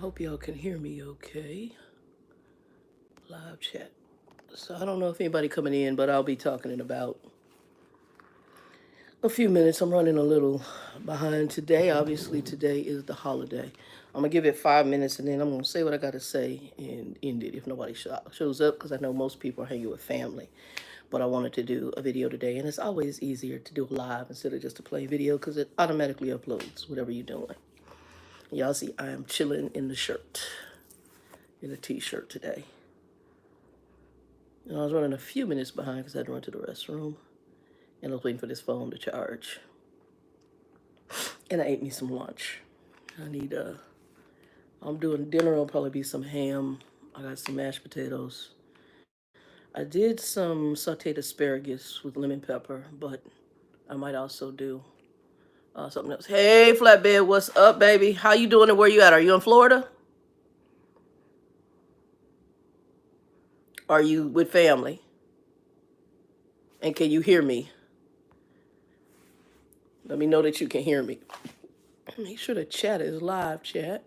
hope y'all can hear me okay. Live chat. So I don't know if anybody coming in, but I'll be talking in about a few minutes. I'm running a little behind today. Obviously, today is the holiday. I'm going to give it 5 minutes and then I'm going to say what I got to say and end it if nobody shows up because I know most people are hanging with family. But I wanted to do a video today, and it's always easier to do a live instead of just a plain video because it automatically uploads whatever you're doing. Y'all see I am chilling in the shirt, in a t-shirt today. And I was running a few minutes behind because I had to run to the restroom. And I was waiting for this phone to charge. And I ate me some lunch. I'm doing dinner. It'll probably be some ham. I got some mashed potatoes. I did some sauteed asparagus with lemon pepper, but I might also do something else. Hey, Flatbed, what's up, baby? How you doing and where you at? Are you in Florida? Are you with family? And can you hear me? Let me know that you can hear me. Make sure the chat is live, chat.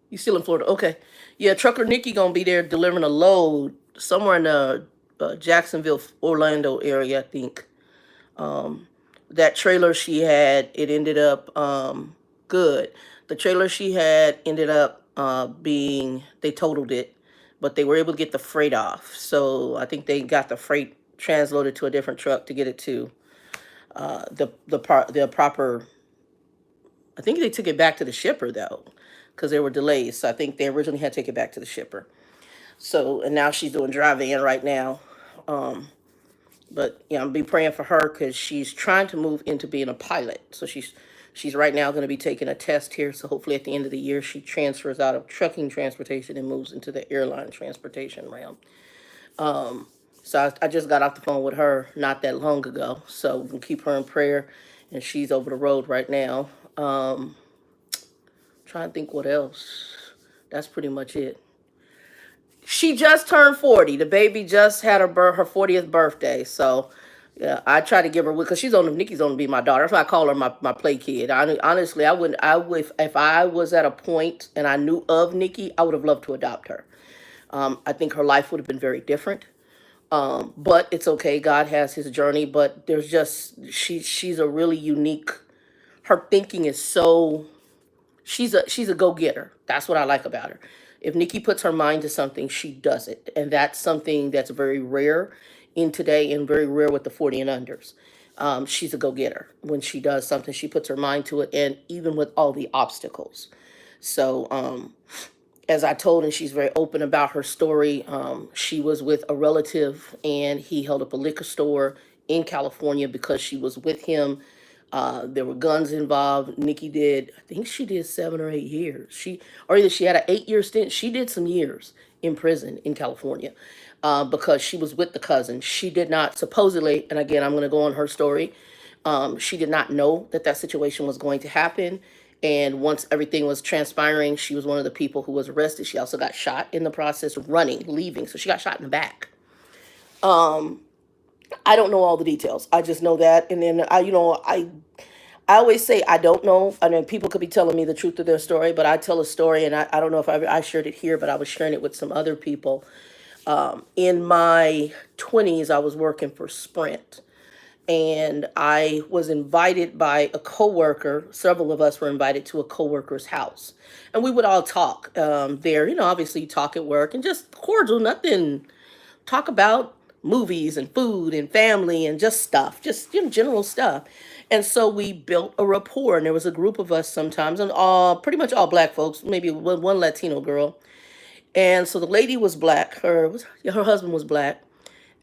You still in Florida? Okay. Yeah, Trucker Nikki gonna be there delivering a load somewhere in the Jacksonville, Orlando area, I think. That trailer she had, it ended up good. The trailer she had ended up they totaled it, but they were able to get the freight off. So I think they got the freight transloaded to a different truck to get it to the proper. I think they took it back to the shipper though, because there were delays. So I think they originally had to take it back to the shipper. So, and now she's doing drive-in right now. But yeah, I'll be praying for her because she's trying to move into being a pilot. So she's right now going to be taking a test here. So hopefully at the end of the year, she transfers out of trucking transportation and moves into the airline transportation realm. So I just got off the phone with her not that long ago. So we'll keep her in prayer. And she's over the road right now. Trying to think what else. That's pretty much it. She just turned 40. The baby just had her 40th birthday. So yeah, I try to give her, because Nikki's only be my daughter. That's why I call her my play kid. Honestly, I would, if I was at a point and I knew of Nikki, I would have loved to adopt her. I think her life would have been very different. But it's okay. God has his journey, but there's just, she's a really unique, her thinking is so, she's a go-getter. That's what I like about her. If Nikki puts her mind to something, she does it. And that's something that's very rare in today and very rare with the 40 and unders. She's a go-getter. When she does something, she puts her mind to it, and even with all the obstacles. So as I told, and she's very open about her story, she was with a relative and he held up a liquor store in California because she was with him. There were guns involved. Nikki did, I think she did 7 or 8 years. Either she had an 8-year stint. She did some years in prison in California because she was with the cousin. She did not supposedly, and again, I'm going to go on her story. She did not know that situation was going to happen. And once everything was transpiring, she was one of the people who was arrested. She also got shot in the process of leaving. So she got shot in the back. I don't know all the details. I just know that. And then I always say I don't know. I mean, people could be telling me the truth of their story, but I tell a story, and I don't know if I shared it here, but I was sharing it with some other people. In my 20s, I was working for Sprint. And I was invited by a coworker. Several of us were invited to a coworker's house, and we would all talk there. Obviously, talk at work and just cordial, nothing. Talk about movies and food and family and just stuff, just general stuff. And so we built a rapport, and there was a group of us sometimes, and pretty much all black folks, maybe one Latino girl. And so the lady was black. Her husband was black.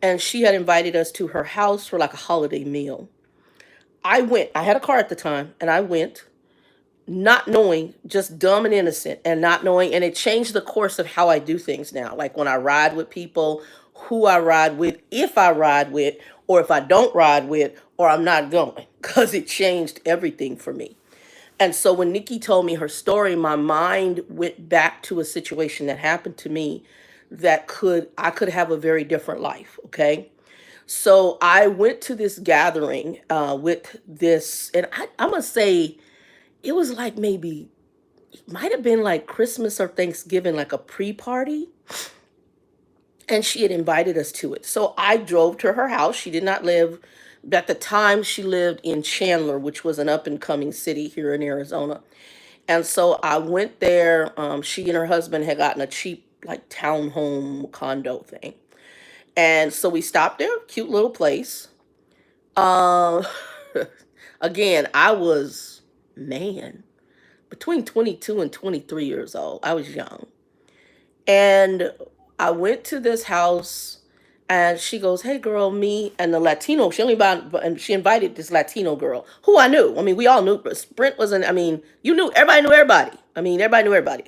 And she had invited us to her house for like a holiday meal. I went. I had a car at the time, and I went, not knowing, just dumb and innocent, and not knowing. And it changed the course of how I do things now. Like when I ride with people, who I ride with, if I ride with, or if I don't ride with, or I'm not going, because it changed everything for me. And so when Nikki told me her story, my mind went back to a situation that happened to me that I could have a very different life. Okay. So I went to this gathering with this, and I must say it was like maybe, it might have been like Christmas or Thanksgiving, like a pre-party. And she had invited us to it. So I drove to her house. She did not live, at the time, she lived in Chandler, which was an up and coming city here in Arizona. And so I went there. She and her husband had gotten a cheap, like, townhome condo thing. And so we stopped there, cute little place. Um, Again, I was, man, between 22 and 23 years old. I was young. And I went to this house and she goes, "Hey girl, me and the Latino, she only about, and she invited this Latino girl who I knew. I mean, we all knew, but Sprint wasn't, I mean, you knew, everybody knew everybody. I mean, everybody knew everybody.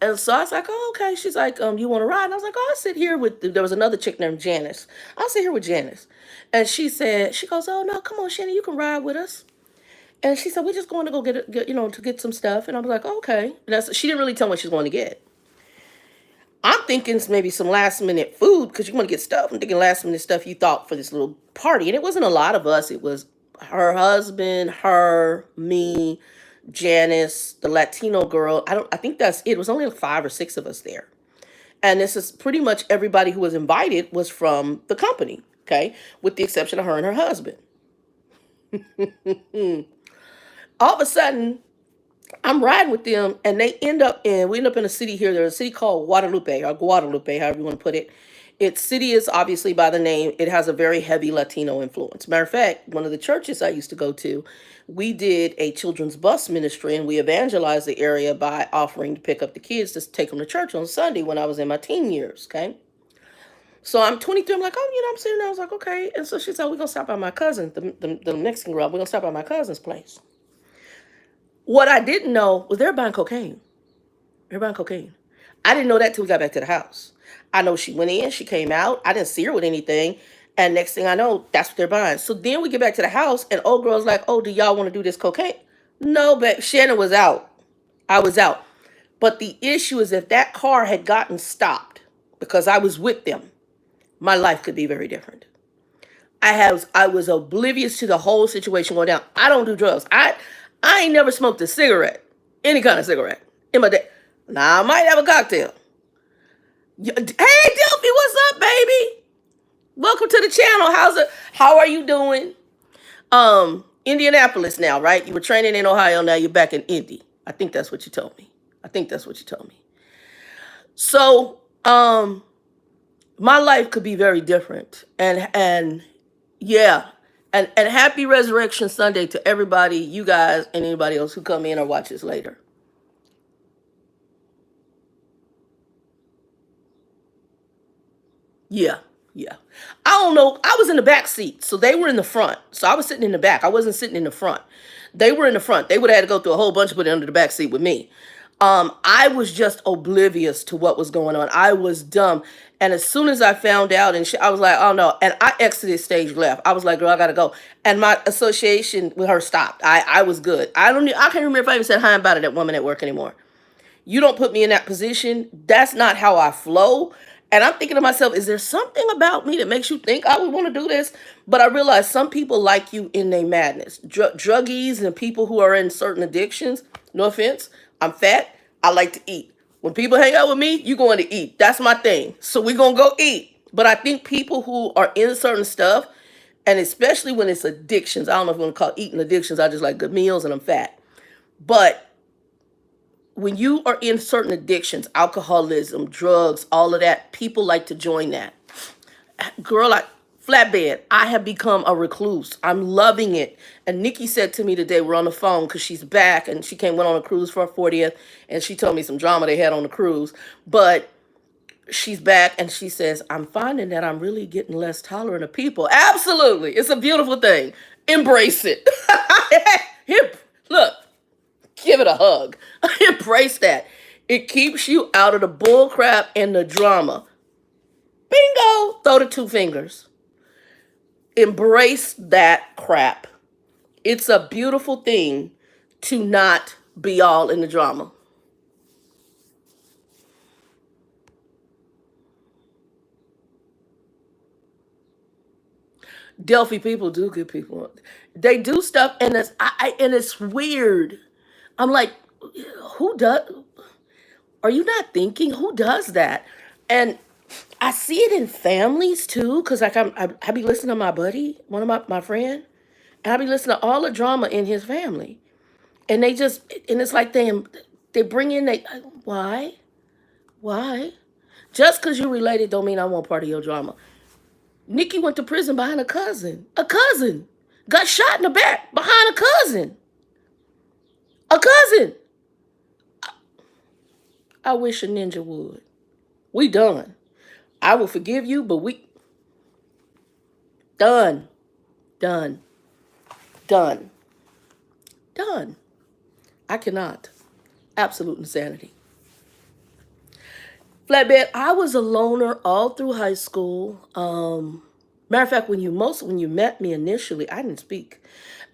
And so I was like, oh, okay. She's like, you want to ride? And I was like, oh, I'll sit here with, there was another chick named Janice. I'll sit here with Janice. And she said, she goes, oh no, come on, Shannon, you can ride with us. And she said, we're just going to go get to get some stuff. And I was like, oh, okay. And that's, she didn't really tell me what she's going to get. I'm thinking maybe some last minute food because you want to get stuff. I'm thinking last minute stuff you thought for this little party. And it wasn't a lot of us. It was her husband, her, me, Janice, the Latino girl. I think that's it. It was only like 5 or 6 of us there. And this is pretty much everybody who was invited was from the company, okay? With the exception of her and her husband. All of a sudden, I'm riding with them, and we end up in a city here. There's a city called Guadalupe, or Guadalupe, however you want to put it. Its city is obviously by the name. It has a very heavy Latino influence. Matter of fact, one of the churches I used to go to, we did a children's bus ministry, and we evangelized the area by offering to pick up the kids to take them to church on Sunday when I was in my teen years. Okay, so I'm 23. I'm like, oh, I'm sitting there. I was like, okay. And so she said, we're gonna stop by my cousin, the Mexican girl. We're gonna stop by my cousin's place. What I didn't know was they're buying cocaine. They're buying cocaine. I didn't know that till we got back to the house. I know she went in, she came out. I didn't see her with anything. And next thing I know, that's what they're buying. So then we get back to the house, and old girl's like, oh, do y'all want to do this cocaine? No, but Shannon was out. I was out. But the issue is if that car had gotten stopped because I was with them, my life could be very different. I was oblivious to the whole situation going down. I don't do drugs. I ain't never smoked a cigarette, any kind of cigarette in my day. Now I might have a cocktail. Hey Delphi, what's up, baby? Welcome to the channel. How are you doing? Indianapolis now, right? You were training in Ohio, now you're back in Indy. I think that's what you told me. I think that's what you told me. So, my life could be very different. And yeah. And happy Resurrection Sunday to everybody, you guys, and anybody else who come in or watch this later. Yeah, yeah. I don't know. I was in the back seat, so they were in the front. So I was sitting in the back. I wasn't sitting in the front. They were in the front. They would have had to go through a whole bunch of put it under the back seat with me. I was just oblivious to what was going on. I was dumb. And as soon as I found out, I was like, oh no. And I exited stage left. I was like, girl, I gotta go. And my association with her stopped. I was good. I can't remember if I even said hi about it at woman at work anymore. You don't put me in that position. That's not how I flow. And I'm thinking to myself, is there something about me that makes you think I would want to do this? But I realize some people like you in their madness. Druggies and people who are in certain addictions, no offense, I'm fat, I like to eat. When people hang out with me, you going to eat. That's my thing. So we're going to go eat. But I think people who are in certain stuff, and especially when it's addictions, I don't know if you want to call eating addictions, I just like good meals and I'm fat. But when you are in certain addictions, alcoholism, drugs, all of that, people like to join that. Girl, flatbed, I have become a recluse. I'm loving it. And Nikki said to me today, we're on the phone because she's back and went on a cruise for her 40th, and she told me some drama they had on the cruise. But she's back and she says, I'm finding that I'm really getting less tolerant of people. Absolutely. It's a beautiful thing. Embrace it. Here, look. Give it a hug. Embrace that. It keeps you out of the bull crap and the drama. Bingo! Throw the 2 fingers. Embrace that crap. It's a beautiful thing to not be all in the drama. Delphi people do good people. They do stuff, and it's weird. I'm like, who does? Are you not thinking? Who does that? And I see it in families too, because like I be listening to my buddy, one of my friend, and I be listening to all the drama in his family, and they just and it's like they bring in why just because you related don't mean I want part of your drama. Nikki went to prison behind a cousin. A cousin got shot in the back behind a cousin. A cousin. I wish a ninja would. We done. I will forgive you, but we done, done, done, done. I cannot. Absolute insanity. Flatbed, I was a loner all through high school. Matter of fact, when you met me initially, I didn't speak.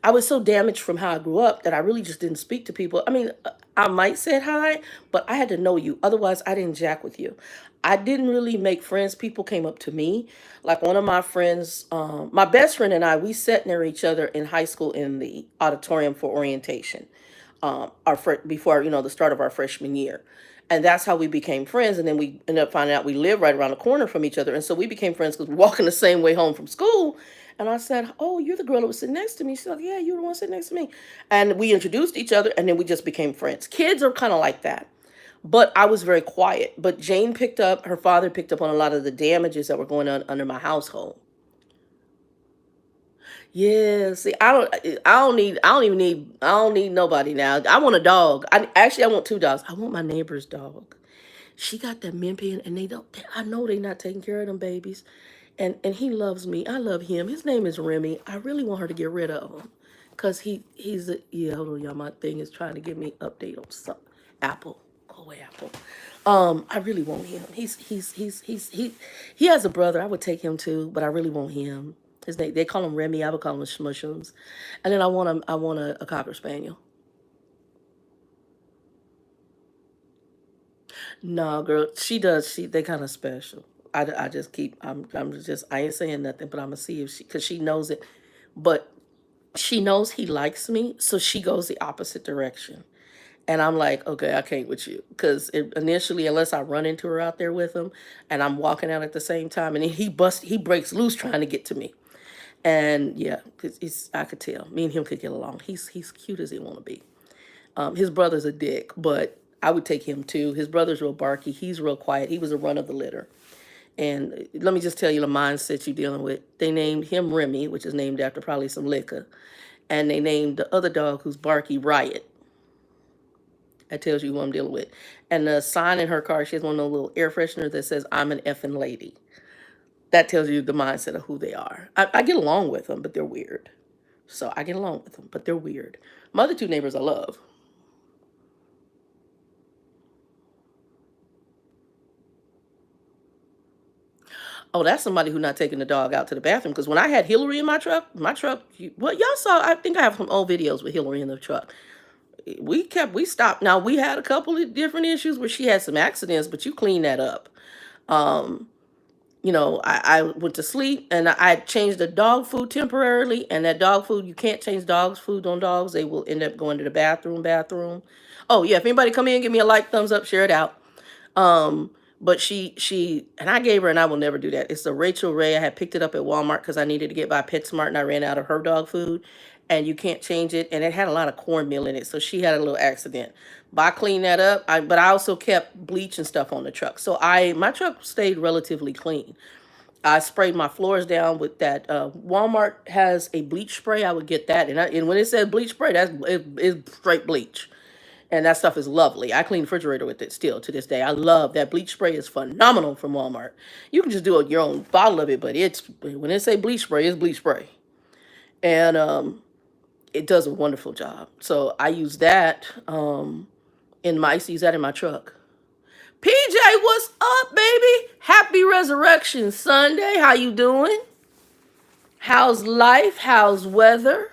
I was so damaged from how I grew up that I really just didn't speak to people. I mean, I might say hi, but I had to know you. Otherwise, I didn't jack with you. I didn't really make friends. People came up to me. Like one of my friends, my best friend and I, we sat near each other in high school in the auditorium for orientation, before the start of our freshman year, and that's how we became friends. And then we ended up finding out we live right around the corner from each other, and so we became friends because we're walking the same way home from school. And I said, "Oh, you're the girl that was sitting next to me." She's like, "Yeah, you're the one sitting next to me." And we introduced each other, and then we just became friends. Kids are kind of like that. But I was very quiet. But Jane her father picked up on a lot of the damages that were going on under my household. Yeah, see, I don't need nobody now. I want a dog. I want two dogs. I want my neighbor's dog. She got that min pin, and I know they not taking care of them babies. And he loves me. I love him. His name is Remy. I really want her to get rid of him. Cause yeah, hold on, y'all. My thing is trying to give me update on some Apple. Go away, Apple. I really want him. He has a brother. I would take him too, but I really want him. His name, they call him Remy. I would call him Smushums. And then I want a Cocker Spaniel. No, girl, she does. They kind of special. I just keep. I ain't saying nothing, but I'm gonna see if because she knows it. But she knows he likes me, so she goes the opposite direction. And I'm like, okay, I can't with you. Because initially, unless I run into her out there with him and I'm walking out at the same time, and he breaks loose trying to get to me. And yeah, I could tell. Me and him could get along. He's cute as he want to be. His brother's a dick, but I would take him too. His brother's real barky. He's real quiet. He was a run of the litter. And let me just tell you the mindset you're dealing with. They named him Remy, which is named after probably some liquor. And they named the other dog, who's barky, Riot. That tells you who I'm dealing with. And the sign in her car, she has one of those little air fresheners that says, "I'm an effing lady." That tells you the mindset of who they are. I get along with them, but they're weird. So I get along with them, but they're weird. My other two neighbors I love. Oh, that's somebody who's not taking the dog out to the bathroom. Because when I had Hillary in my truck, well, y'all saw, I think I have some old videos with Hillary in the truck. We stopped. Now, we had a couple of different issues where she had some accidents, but you clean that up. Um, I went to sleep and I changed the dog food temporarily. And that dog food, you can't change dogs' food on dogs. They will end up going to the bathroom. Oh, yeah. If anybody come in, give me a like, thumbs up, share it out. Um, but and I gave her, and I will never do that. It's a Rachel Ray. I had picked it up at Walmart because I needed to get by PetSmart, and I ran out of her dog food. And you can't change it, and it had a lot of cornmeal in it, so she had a little accident. But I cleaned that up. But I also kept bleach and stuff on the truck, so my truck stayed relatively clean. I sprayed my floors down with that. Walmart has a bleach spray. I would get that, and when it says bleach spray, it's straight bleach. And that stuff is lovely. I clean the refrigerator with it still to this day. I love that bleach spray. Is phenomenal from Walmart. You can just do your own bottle of it, but when they say bleach spray, it's bleach spray, and it does a wonderful job. So I use that I used to use that in my truck. PJ, what's up, baby? Happy Resurrection Sunday. How you doing? How's life? How's weather?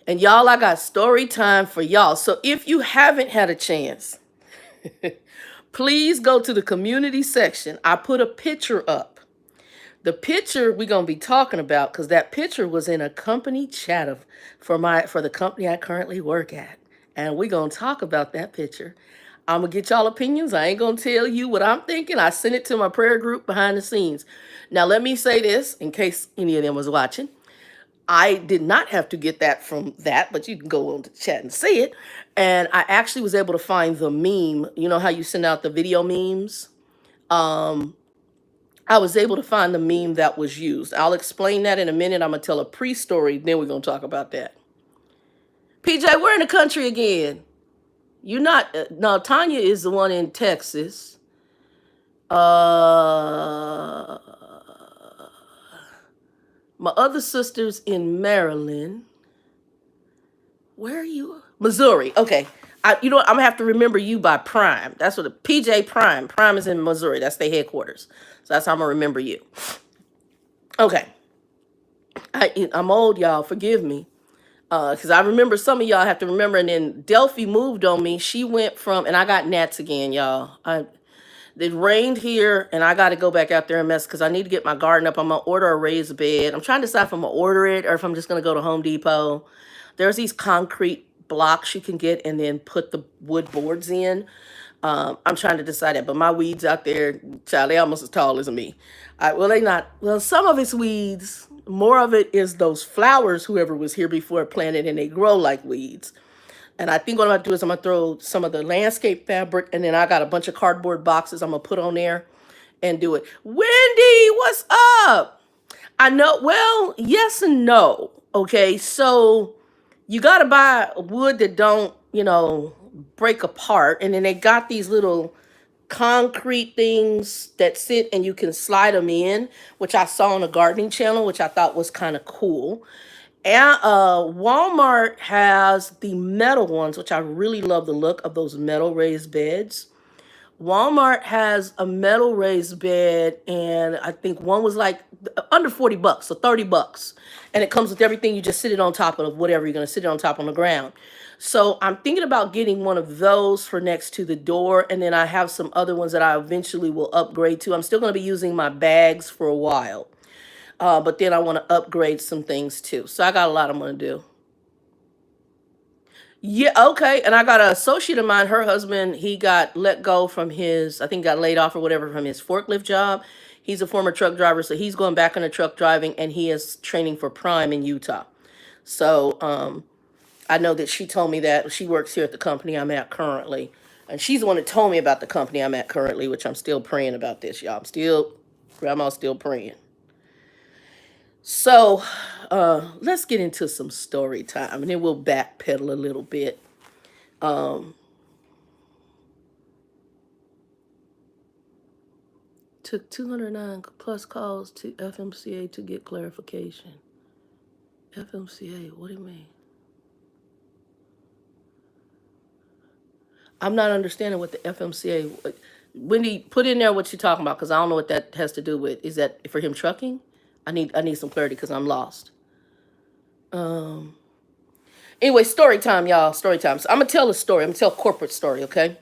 And y'all, I got story time for y'all. So if you haven't had a chance, please go to the community section. I put a picture up. The picture we're gonna be talking about, because that picture was in a company chat of for the company I currently work at. And we're gonna talk about that picture. I'm gonna get y'all opinions. I ain't gonna tell you what I'm thinking. I sent it to my prayer group behind the scenes. Now let me say this in case any of them was watching. I did not have to get that from that, but you can go on the chat and see it. And I actually was able to find the meme. You know how you send out the video memes? Um, I was able to find the meme that was used. I'll explain that in a minute. I'm going to tell a pre-story, then we're going to talk about that. PJ, we're in the country again. You're not, no, Tanya is the one in Texas. My other sister's in Maryland. Where are you? Missouri. Okay. You know what? I'm gonna have to remember you by Prime. That's what the PJ Prime. Prime is in Missouri. That's their headquarters. So that's how I'm gonna remember you. Okay. I'm old, y'all. Forgive me. Because I remember some of y'all have to remember. And then Delphi moved on me. She went from, and I got gnats again, y'all. It rained here, and I got to go back out there and mess because I need to get my garden up. I'm gonna order a raised bed. I'm trying to decide if I'm gonna order it or if I'm just gonna go to Home Depot. There's these concrete blocks you can get and then put the wood boards in. I'm trying to decide that, but my weeds out there, child, they almost as tall as me. Well, they not. Well, some of it's weeds. More of it is those flowers whoever was here before planted, and they grow like weeds. And I think what I'm going to do is I'm going to throw some of the landscape fabric, and then I got a bunch of cardboard boxes I'm going to put on there and do it. Wendy, what's up? I know, well, yes and no. Okay, so you got to buy wood that don't, break apart. And then they got these little concrete things that sit and you can slide them in, which I saw on a gardening channel, which I thought was kind of cool. And Walmart has the metal ones, which I really love the look of those metal raised beds. Walmart has a metal raised bed, and I think one was like under $40, so $30. And it comes with everything. You just sit it on top of whatever you're going to sit it on top on the ground. So I'm thinking about getting one of those for next to the door. And then I have some other ones that I eventually will upgrade to. I'm still going to be using my bags for a while. But then I want to upgrade some things too. So I got a lot I'm going to do. Yeah, okay. And I got an associate of mine, her husband, he got let go from his, I think got laid off or whatever from his forklift job. He's a former truck driver, so he's going back into truck driving, and he is training for Prime in Utah. So I know that she told me that she works here at the company I'm at currently. And she's the one that told me about the company I'm at currently, which I'm still praying about this, y'all. Grandma's still praying. So let's get into some story time, and then we'll backpedal a little bit. Took 209 plus calls to FMCA to get clarification. FMCA, what do you mean? I'm not understanding what the FMCA. Wendy, put in there what you're talking about, because I don't know what that has to do with. Is that for him trucking? I need some clarity because I'm lost. Anyway, story time, y'all. Story time. So I'm gonna tell a story. I'm gonna tell a corporate story, okay?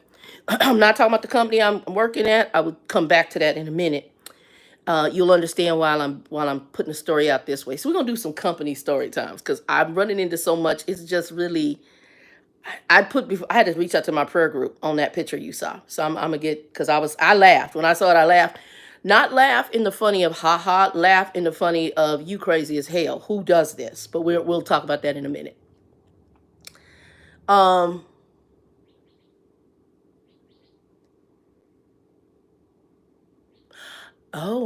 I'm not talking about the company I'm working at. I would come back to that in a minute. You'll understand while I'm putting the story out this way. So we're gonna do some company story times because I'm running into so much. It's just really. I had to reach out to my prayer group on that picture you saw. So I'm gonna get, because I laughed when I saw it. I laughed. Not laugh in the funny of haha, laugh in the funny of you crazy as hell. Who does this? But we'll talk about that in a minute. Oh,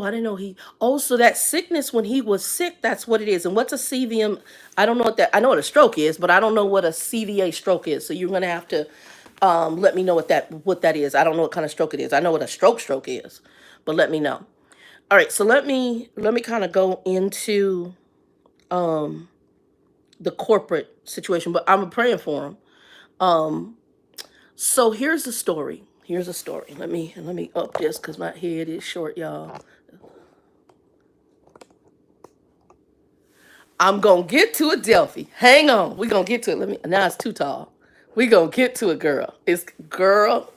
I didn't know so that sickness when he was sick, that's what it is. And what's a CVM? I don't know I know what a stroke is, but I don't know what a CVA stroke is. So you're going to have to let me know what that is. I don't know what kind of stroke it is. I know what a stroke is, but let me know. All right. So let me kind of go into the corporate situation, but I'm praying for him. So here's the story. Let me up this because my head is short, y'all. I'm gonna get to it, Delphi. Hang on. We're gonna get to it. Now it's too tall. We're gonna get to it, girl. It's girl.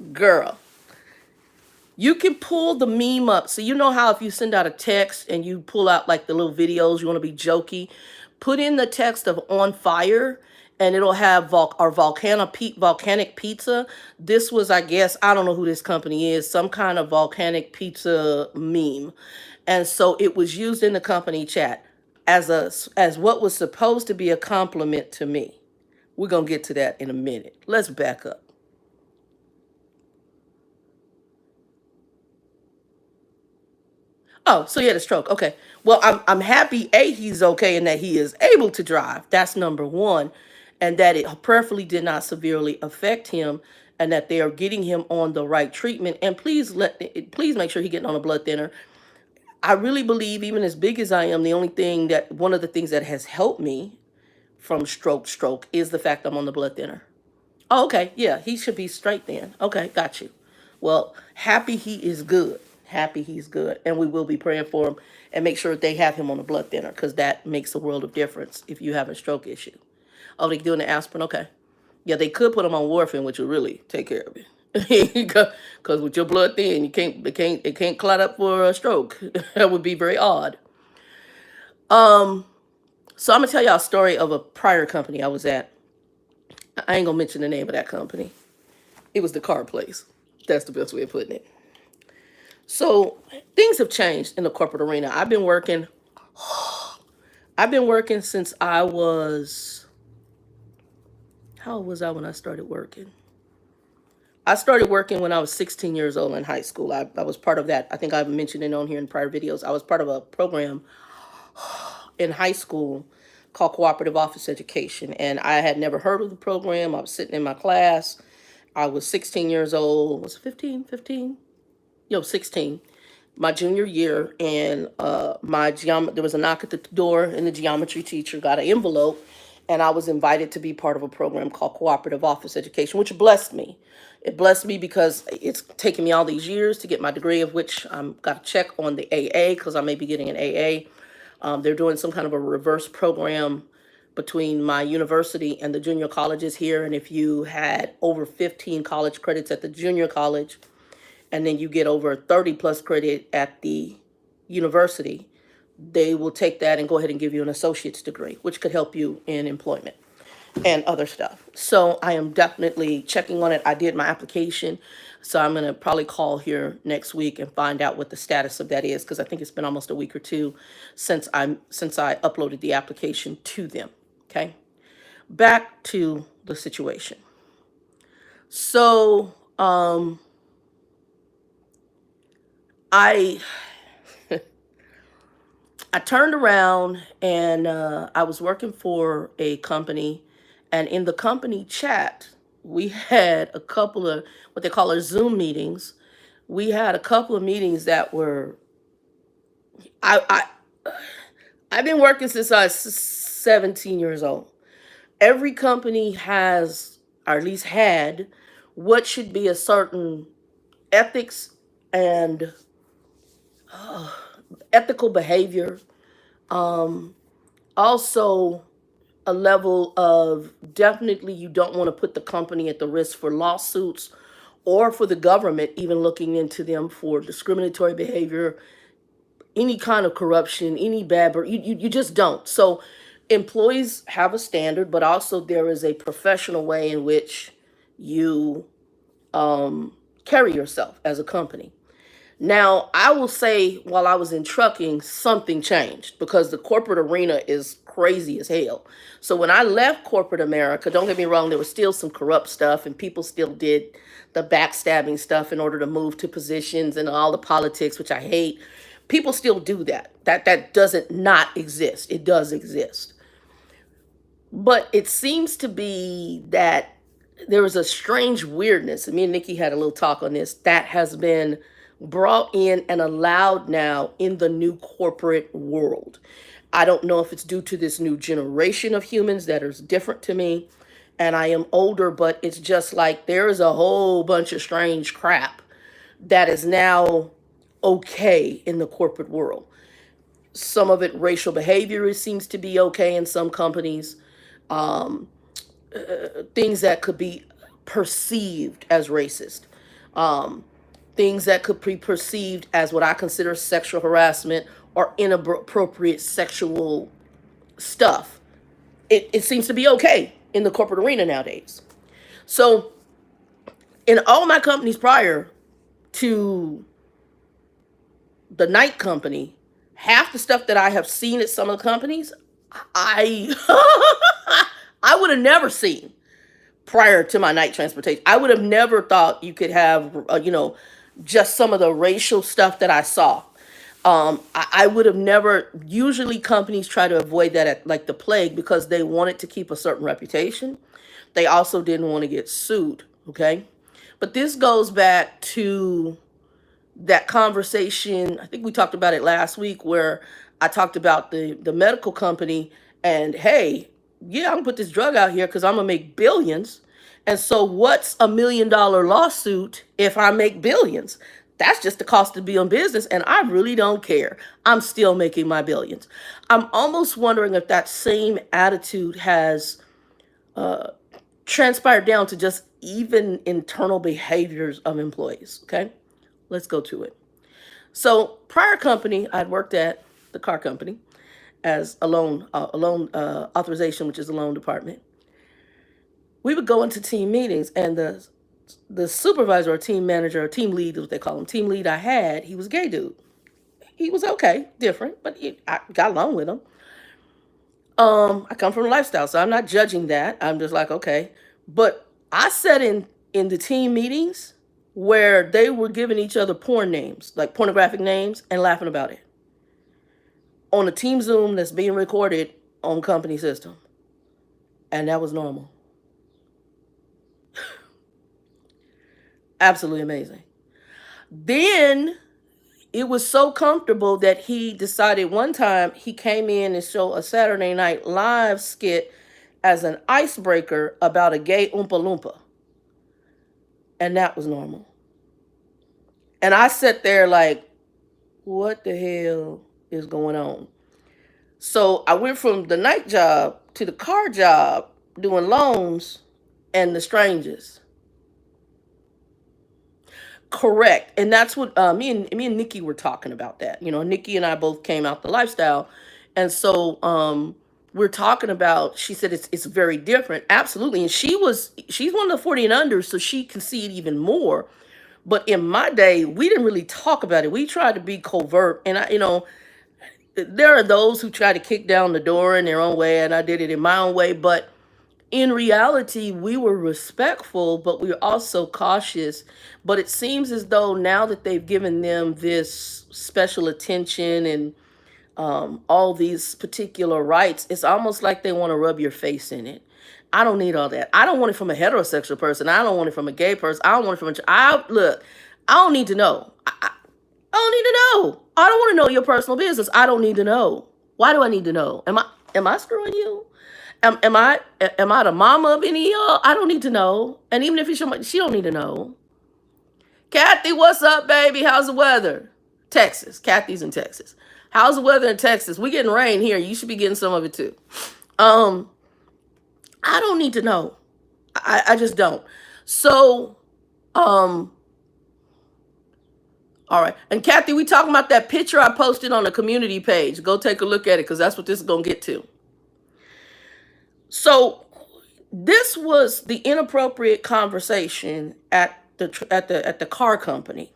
You can pull the meme up. So you know how if you send out a text and you pull out like the little videos, you want to be jokey, put in the text of on fire and it'll have volcanic pizza. This was, I guess, I don't know who this company is, some kind of volcanic pizza meme. And so it was used in the company chat as what was supposed to be a compliment to me. We're going to get to that in a minute. Let's back up. Oh, so he had a stroke. Okay. Well, I'm happy he's okay and that he is able to drive. That's number one, and that it prayerfully did not severely affect him, and that they are getting him on the right treatment. And please make sure he's getting on a blood thinner. I really believe, even as big as I am, one of the things that has helped me from stroke is the fact I'm on the blood thinner. Oh, okay. Yeah, he should be straight then. Okay, got you. Well, happy he is good. Happy he's good. And we will be praying for him and make sure that they have him on a blood thinner because that makes a world of difference if you have a stroke issue. Oh, they doing the aspirin? Okay. Yeah, they could put him on warfarin, which would really take care of it. Because with your blood thin, it can't clot up for a stroke. That would be very odd. So I'm gonna tell y'all a story of a prior company I was at. I ain't gonna mention the name of that company. It was the car place. That's the best way of putting it. So things have changed in the corporate arena. I've been working since I was, how old was I when I started working? I started working when I was 16 years old in high school. I was part of that. I think I've mentioned it on here in prior videos. I was part of a program in high school called Cooperative Office Education. And I had never heard of the program. I was sitting in my class. I was 16 years old. Was it 15? 16, my junior year, and there was a knock at the door, and the geometry teacher got an envelope, and I was invited to be part of a program called Cooperative Office Education, which blessed me. It blessed me because it's taken me all these years to get my degree, of which I'm got to check on the AA because I may be getting an AA. They're doing some kind of a reverse program between my university and the junior colleges here, and if you had over 15 college credits at the junior college, and then you get over 30 plus credit at the university, they will take that and go ahead and give you an associate's degree, which could help you in employment and other stuff. So I am definitely checking on it. I did my application. So I'm going to probably call here next week and find out what the status of that is, because I think it's been almost a week or two since I uploaded the application to them. Okay. Back to the situation. So I I turned around and I was working for a company, and in the company chat, we had a couple of what they call our Zoom meetings. We had a couple of meetings that were I I've been working since I was 17 years old. Every company has, or at least had, what should be a certain ethics and ethical behavior. Also, a level of, definitely you don't want to put the company at the risk for lawsuits or for the government even looking into them for discriminatory behavior, any kind of corruption, any bad, you just don't. So employees have a standard, but also there is a professional way in which you carry yourself as a company. Now, I will say, while I was in trucking, something changed because the corporate arena is crazy as hell. So when I left corporate America, don't get me wrong, there was still some corrupt stuff and people still did the backstabbing stuff in order to move to positions and all the politics, which I hate. People still do that. That doesn't not exist. It does exist. But it seems to be that there was a strange weirdness. Me and Nikki had a little talk on this that has been brought in and allowed now in the new corporate world. I don't know if it's due to this new generation of humans that is different to me. And I am older, but it's just like there is a whole bunch of strange crap that is now okay in the corporate world. Some of it racial behavior, it seems to be okay in some companies. Um, Things that could be perceived as racist. things that could be perceived as what I consider sexual harassment or inappropriate sexual stuff. It seems to be okay in the corporate arena nowadays. So, in all my companies prior to the night company, half the stuff that I have seen at some of the companies, I I would have never seen prior to my night transportation. I would have never thought you could have, just some of the racial stuff that I saw. I would have never. Usually, companies try to avoid that at, like the plague, because they wanted to keep a certain reputation. They also didn't want to get sued. Okay, but this goes back to that conversation. I think we talked about it last week, where I talked about the medical company, and hey, yeah, I'm gonna put this drug out here because I'm gonna make billions. And so what's $1 million lawsuit if I make billions? That's just the cost of being business, and I really don't care. I'm still making my billions. I'm almost wondering if that same attitude has transpired down to just even internal behaviors of employees. Okay, let's go to it. So prior company I'd worked at, the car company, as a loan authorization, which is a loan department. We would go into team meetings, and the supervisor or team manager or team lead is what they call him. Team lead I had, he was a gay dude. He was okay, different, but I got along with him. I come from a lifestyle, so I'm not judging that. I'm just like, okay. But I sat in the team meetings where they were giving each other porn names, like pornographic names, and laughing about it on a team Zoom that's being recorded on company system. And that was normal. Absolutely amazing. Then it was so comfortable that he decided one time he came in and showed a Saturday Night Live skit as an icebreaker about a gay Oompa Loompa. And that was normal. And I sat there like, what the hell is going on? So I went from the night job to the car job doing loans and the strangers. Correct. And that's what me and Nikki were talking about that. Nikki and I both came out the lifestyle. And so we're talking about, she said it's very different. Absolutely. And she's one of the 40 and under, so she can see it even more. But in my day, we didn't really talk about it. We tried to be covert. And there are those who try to kick down the door in their own way, and I did it in my own way. But in reality, we were respectful, but we were also cautious. But it seems as though now that they've given them this special attention and all these particular rights, it's almost like they want to rub your face in it. I don't need all that. I don't want it from a heterosexual person. I don't want it from a gay person. I don't want it from look, I don't need to know. I don't need to know. I don't want to know your personal business. I don't need to know. Why do I need to know? Am I screwing you? Am I the mama of any of y'all? I don't need to know. And even if it's she don't need to know. Kathy, what's up, baby? How's the weather? Texas. Kathy's in Texas. How's the weather in Texas? We getting rain here. You should be getting some of it too. I don't need to know. I just don't. So, all right. And Kathy, we talking about that picture I posted on the community page. Go take a look at it, because that's what this is gonna get to. So this was the inappropriate conversation at the car company.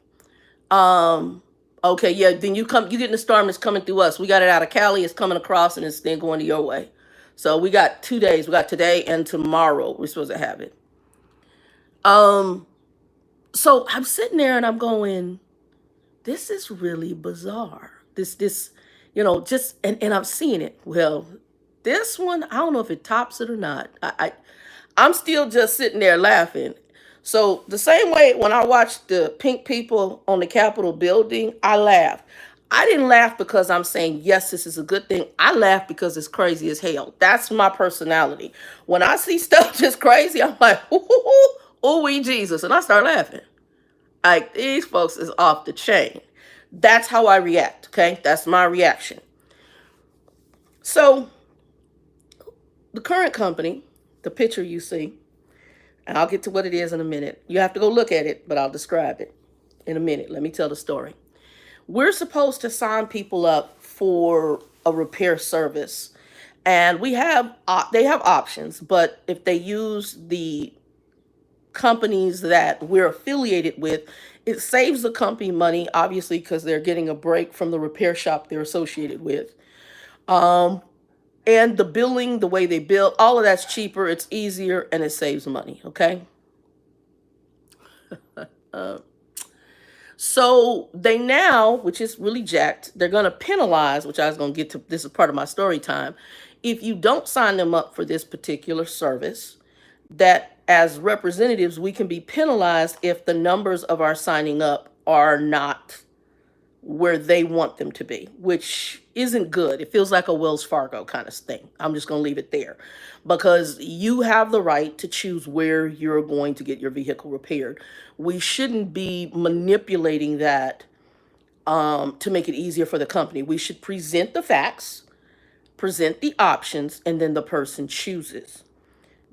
Okay, yeah, then you getting the storm that's coming through us. We got it out of Cali, it's coming across, and it's then going to your way. So we got 2 days. We got today and tomorrow. We're supposed to have it. So I'm sitting there and I'm going, this is really bizarre. This, just and I'm seeing it. Well, this one, I don't know if it tops it or not. I'm still just sitting there laughing. So the same way when I watched the pink people on the Capitol building, I laughed. I didn't laugh because I'm saying, yes, this is a good thing. I laugh because it's crazy as hell. That's my personality. When I see stuff just crazy, I'm like, ooh, wee Jesus. And I start laughing. Like, these folks is off the chain. That's how I react, okay? That's my reaction. So the current company, the picture you see, and I'll get to what it is in a minute. You have to go look at it, but I'll describe it. in a minute. Let me tell the story. We're supposed to sign people up for a repair service, and they have options, but if they use the companies that we're affiliated with, it saves the company money, obviously, because they're getting a break from the repair shop they're associated with. And the billing, the way they bill, all of that's cheaper, it's easier, and it saves money, okay? So they now, which is really jacked, they're going to penalize, which I was going to get to, this is part of my story time. If you don't sign them up for this particular service, that as representatives, we can be penalized if the numbers of our signing up are not where they want them to be, which isn't good. It feels like a Wells Fargo kind of thing. I'm just going to leave it there, because you have the right to choose where you're going to get your vehicle repaired. We shouldn't be manipulating that to make it easier for the company. We should present the facts, present the options, and then the person chooses.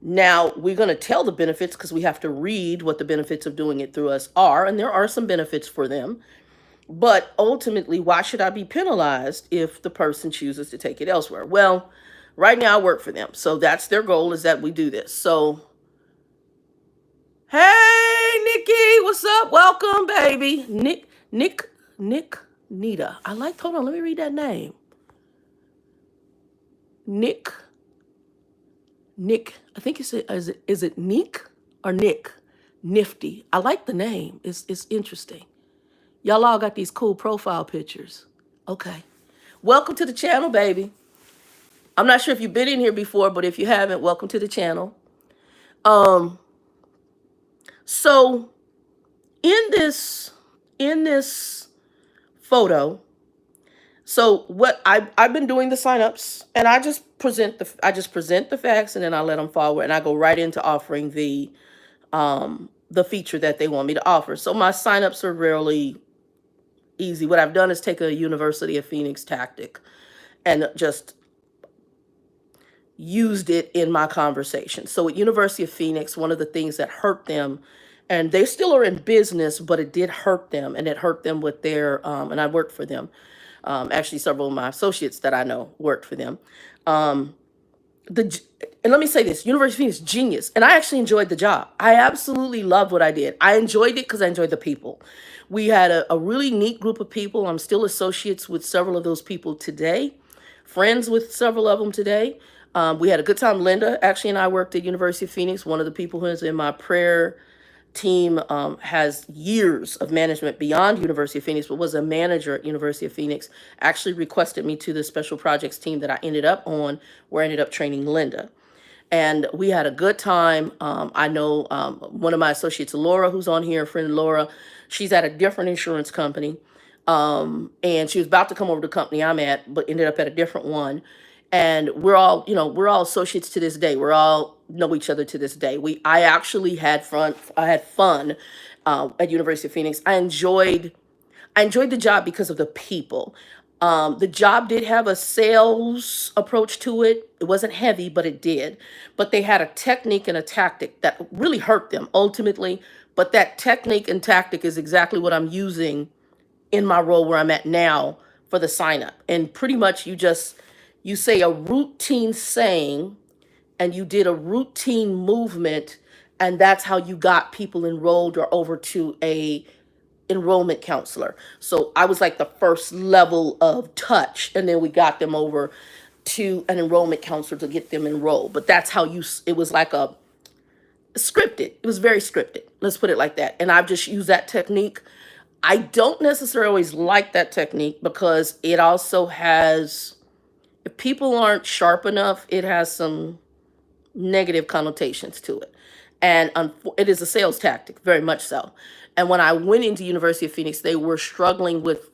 Now, we're going to tell the benefits because we have to read what the benefits of doing it through us are, and there are some benefits for them. But ultimately, why should I be penalized if the person chooses to take it elsewhere? Well, right now I work for them. So that's their goal, is that we do this. So, hey, Nikki, what's up? Welcome, baby. Nita. Hold on, let me read that name. Nick, I think is it Nick or Nick? Nifty. I like the name. It's interesting. Y'all all got these cool profile pictures. Okay. Welcome to the channel, baby. I'm not sure if you've been in here before, but if you haven't, welcome to the channel. So in this photo, so what I've been doing the signups, and I just present the facts, and then I let them forward, and I go right into offering the feature that they want me to offer. So my signups are really easy. What I've done is take a University of Phoenix tactic and just used it in my conversation. So at University of Phoenix, one of the things that hurt them, and they still are in business, but it did hurt them, and it hurt them with their, and I worked for them. Actually, several of my associates that I know worked for them. And let me say this, University of Phoenix, genius. And I actually enjoyed the job. I absolutely loved what I did. I enjoyed it because I enjoyed the people. We had a really neat group of people. I'm still associates with several of those people today, friends with several of them today. We had a good time. Linda, actually, and I worked at University of Phoenix. One of the people who is in my prayer team has years of management beyond University of Phoenix, but was a manager at University of Phoenix, actually requested me to the special projects team that I ended up on, where I ended up training Linda. And we had a good time. I know one of my associates, Laura, who's on here, friend Laura, she's at a different insurance company. And she was about to come over to the company I'm at, but ended up at a different one. And we're all associates to this day. We're all know each other to this day. I actually had fun. I had fun at University of Phoenix. I enjoyed the job because of the people. The job did have a sales approach to it. It wasn't heavy, but it did. But they had a technique and a tactic that really hurt them ultimately. But that technique and tactic is exactly what I'm using in my role where I'm at now for the sign up. And pretty much you say a routine saying, and you did a routine movement, and that's how you got people enrolled or over to a enrollment counselor. So I was like the first level of touch, and then we got them over to an enrollment counselor to get them enrolled. But that's how it was like a scripted. It was very scripted. Let's put it like that. And I've just used that technique. I don't necessarily always like that technique because it also has, if people aren't sharp enough, it has some negative connotations to it. And it is a sales tactic, very much so. And when I went into University of Phoenix, they were struggling with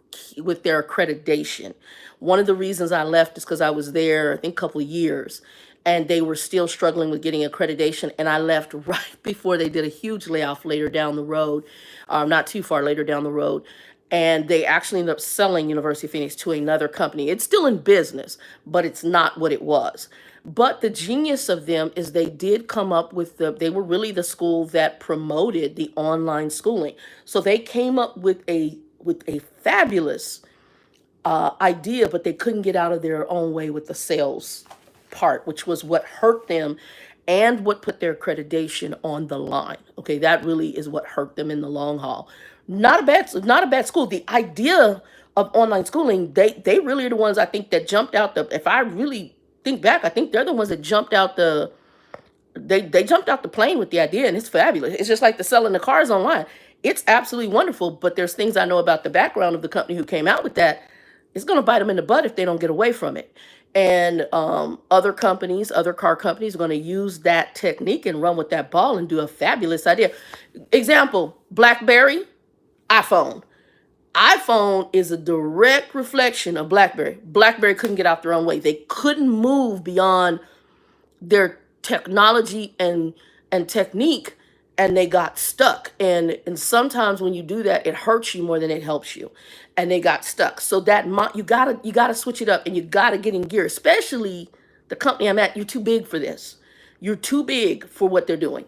their accreditation. One of the reasons I left is because I was there, I think, a couple of years, and they were still struggling with getting accreditation. And I left right before they did a huge layoff later down the road, not too far later down the road. And they actually ended up selling University of Phoenix to another company. It's still in business, but it's not what it was. But the genius of them is they did come up with they were really the school that promoted the online schooling. So they came up with a fabulous idea, but they couldn't get out of their own way with the sales part, which was what hurt them and what put their accreditation on the line. Okay, that really is what hurt them in the long haul. Not a bad school. The idea of online schooling, they really are the ones I think that jumped out the. If I really think back, I think they're the ones that jumped out the. They jumped out the plane with the idea, and it's fabulous. It's just like the selling the cars online. It's absolutely wonderful, but there's things I know about the background of the company who came out with that. It's going to bite them in the butt if they don't get away from it. And other companies, other car companies are going to use that technique and run with that ball and do a fabulous idea. Example, BlackBerry, iPhone. iPhone is a direct reflection of BlackBerry. BlackBerry couldn't get out their own way. They couldn't move beyond their technology and technique, and they got stuck. And sometimes when you do that, it hurts you more than it helps you. And they got stuck. So that you gotta switch it up, and you gotta get in gear. Especially the company I'm at. You're too big for this. You're too big for what they're doing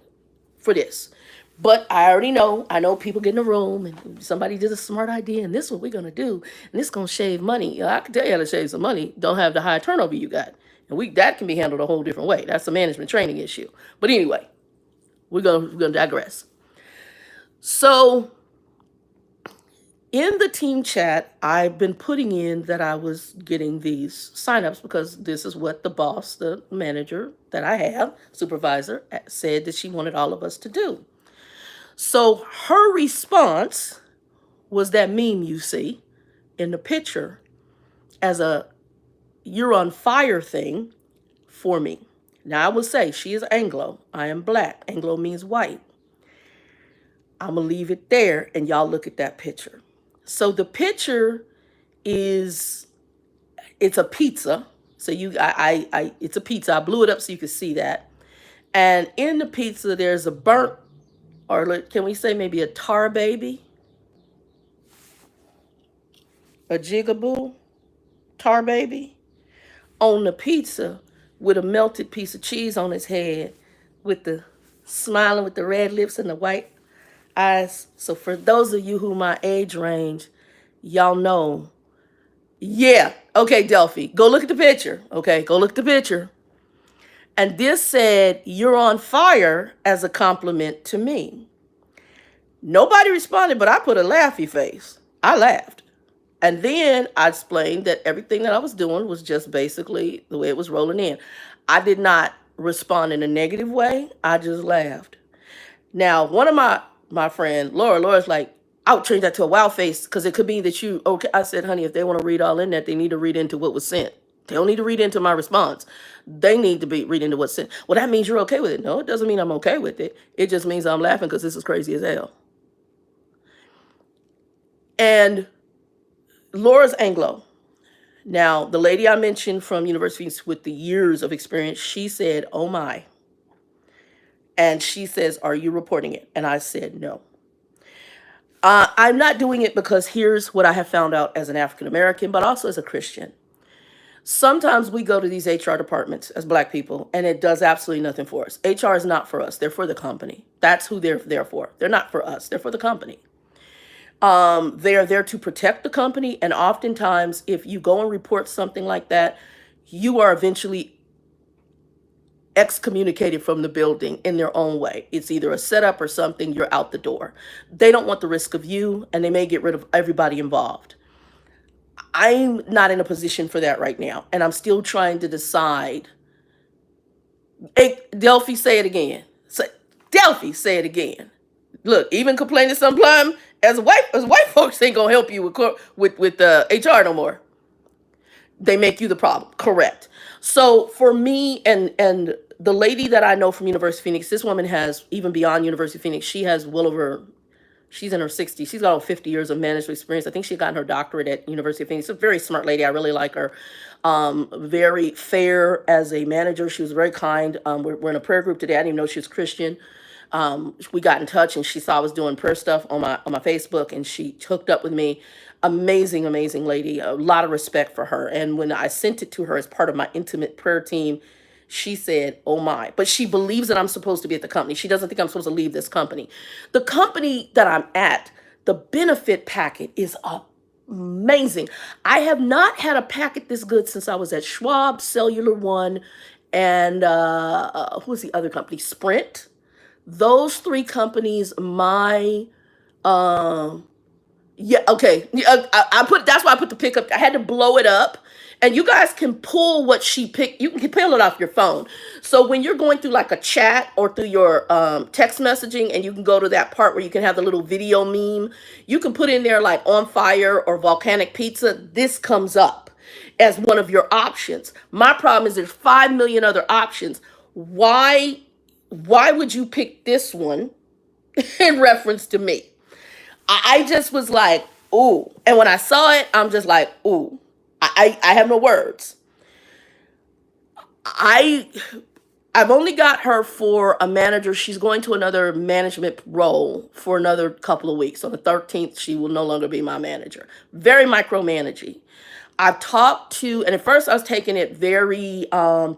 for this. But I already know. I know people get in a room and somebody did a smart idea, and this is what we're gonna do, and this is gonna shave money. I can tell you how to shave some money. Don't have the high turnover you got, and that can be handled a whole different way. That's a management training issue. But anyway, we're gonna digress. So in the team chat, I've been putting in that I was getting these signups because this is what the boss, the manager that I have, supervisor, said that she wanted all of us to do. So her response was that meme you see in the picture as a "you're on fire" thing for me. Now I will say she is Anglo. I am black. Anglo means white. I'm going to leave it there and y'all look at that picture. So the picture it's a pizza. So it's a pizza. I blew it up so you could see that. And in the pizza, there's a burnt, or can we say maybe a tar baby? A jigaboo tar baby on the pizza with a melted piece of cheese on his head, with the smiling with the red lips and the white eyes. So for those of you who my age range, y'all know. Yeah. Okay, Delphi, go look at the picture. Okay, go look at the picture. And this said, "You're on fire," as a compliment to me. Nobody responded, but I put a laughy face. I laughed. And then I explained that everything that I was doing was just basically the way it was rolling in. I did not respond in a negative way. I just laughed. Now, one of my friend, Laura's like, I would change that to a wow face because it could be that you, okay. I said, honey, if they want to read all in that, they need to read into what was sent. They don't need to read into my response. They need to read into what's sent. Well, that means you're okay with it. No, it doesn't mean I'm okay with it. It just means I'm laughing because this is crazy as hell. And Laura's Anglo. Now, the lady I mentioned from universities with the years of experience, she said, "Oh my." And she says, "Are you reporting it?" And I said, "No." I'm not doing it because here's what I have found out as an African American, but also as a Christian. Sometimes we go to these HR departments as Black people, and it does absolutely nothing for us. HR is not for us. They're for the company. That's who they're there for. They're not for us. They're for the company. They are there to protect the company. And oftentimes, if you go and report something like that, you are eventually excommunicated from the building in their own way. It's either a setup or something. You're out the door. They don't want the risk of you, and they may get rid of everybody involved. I'm not in a position for that right now, and I'm still trying to decide. Hey, Delphi, say it again. Delphi, say it again. Look, even complaining sometimes as white folks ain't gonna help you with HR no more. They make you the problem. Correct. So for me and the lady that I know from University of Phoenix, this woman has, even beyond University of Phoenix, she has well over, she's in her 60s. She's got over 50 years of management experience. I think she got her doctorate at University of Phoenix. A very smart lady. I really like her. Very fair as a manager. She was very kind. We're in a prayer group today. I didn't even know she was Christian. We got in touch, and she saw I was doing prayer stuff on my Facebook, and she hooked up with me. Amazing, amazing lady. A lot of respect for her. And when I sent it to her as part of my intimate prayer team, She said, oh my. But she believes that I'm supposed to be at the company. She doesn't think I'm supposed to leave this company. The company that I'm at, the benefit packet is amazing. I have not had a packet this good since I was at Schwab, Cellular One, and who was the other company? Sprint. Those three companies, my um yeah, okay. Yeah, I put that's why I put the pickup. I had to blow it up. And you guys can pull what she picked. You can pull it off your phone. So when you're going through like a chat or through your text messaging, and you can go to that part where you can have the little video meme, you can put in there like on fire or volcanic pizza. This comes up as one of your options. My problem is there's 5 million other options. Why would you pick this one in reference to me? I just was like, ooh. And when I saw it, I'm just like, ooh. I have no words. I I've only got her for a manager. She's going to another management role for another couple of weeks. On the 13th, she will no longer be my manager. Very micromanaging. I've talked to, and at first I was taking it very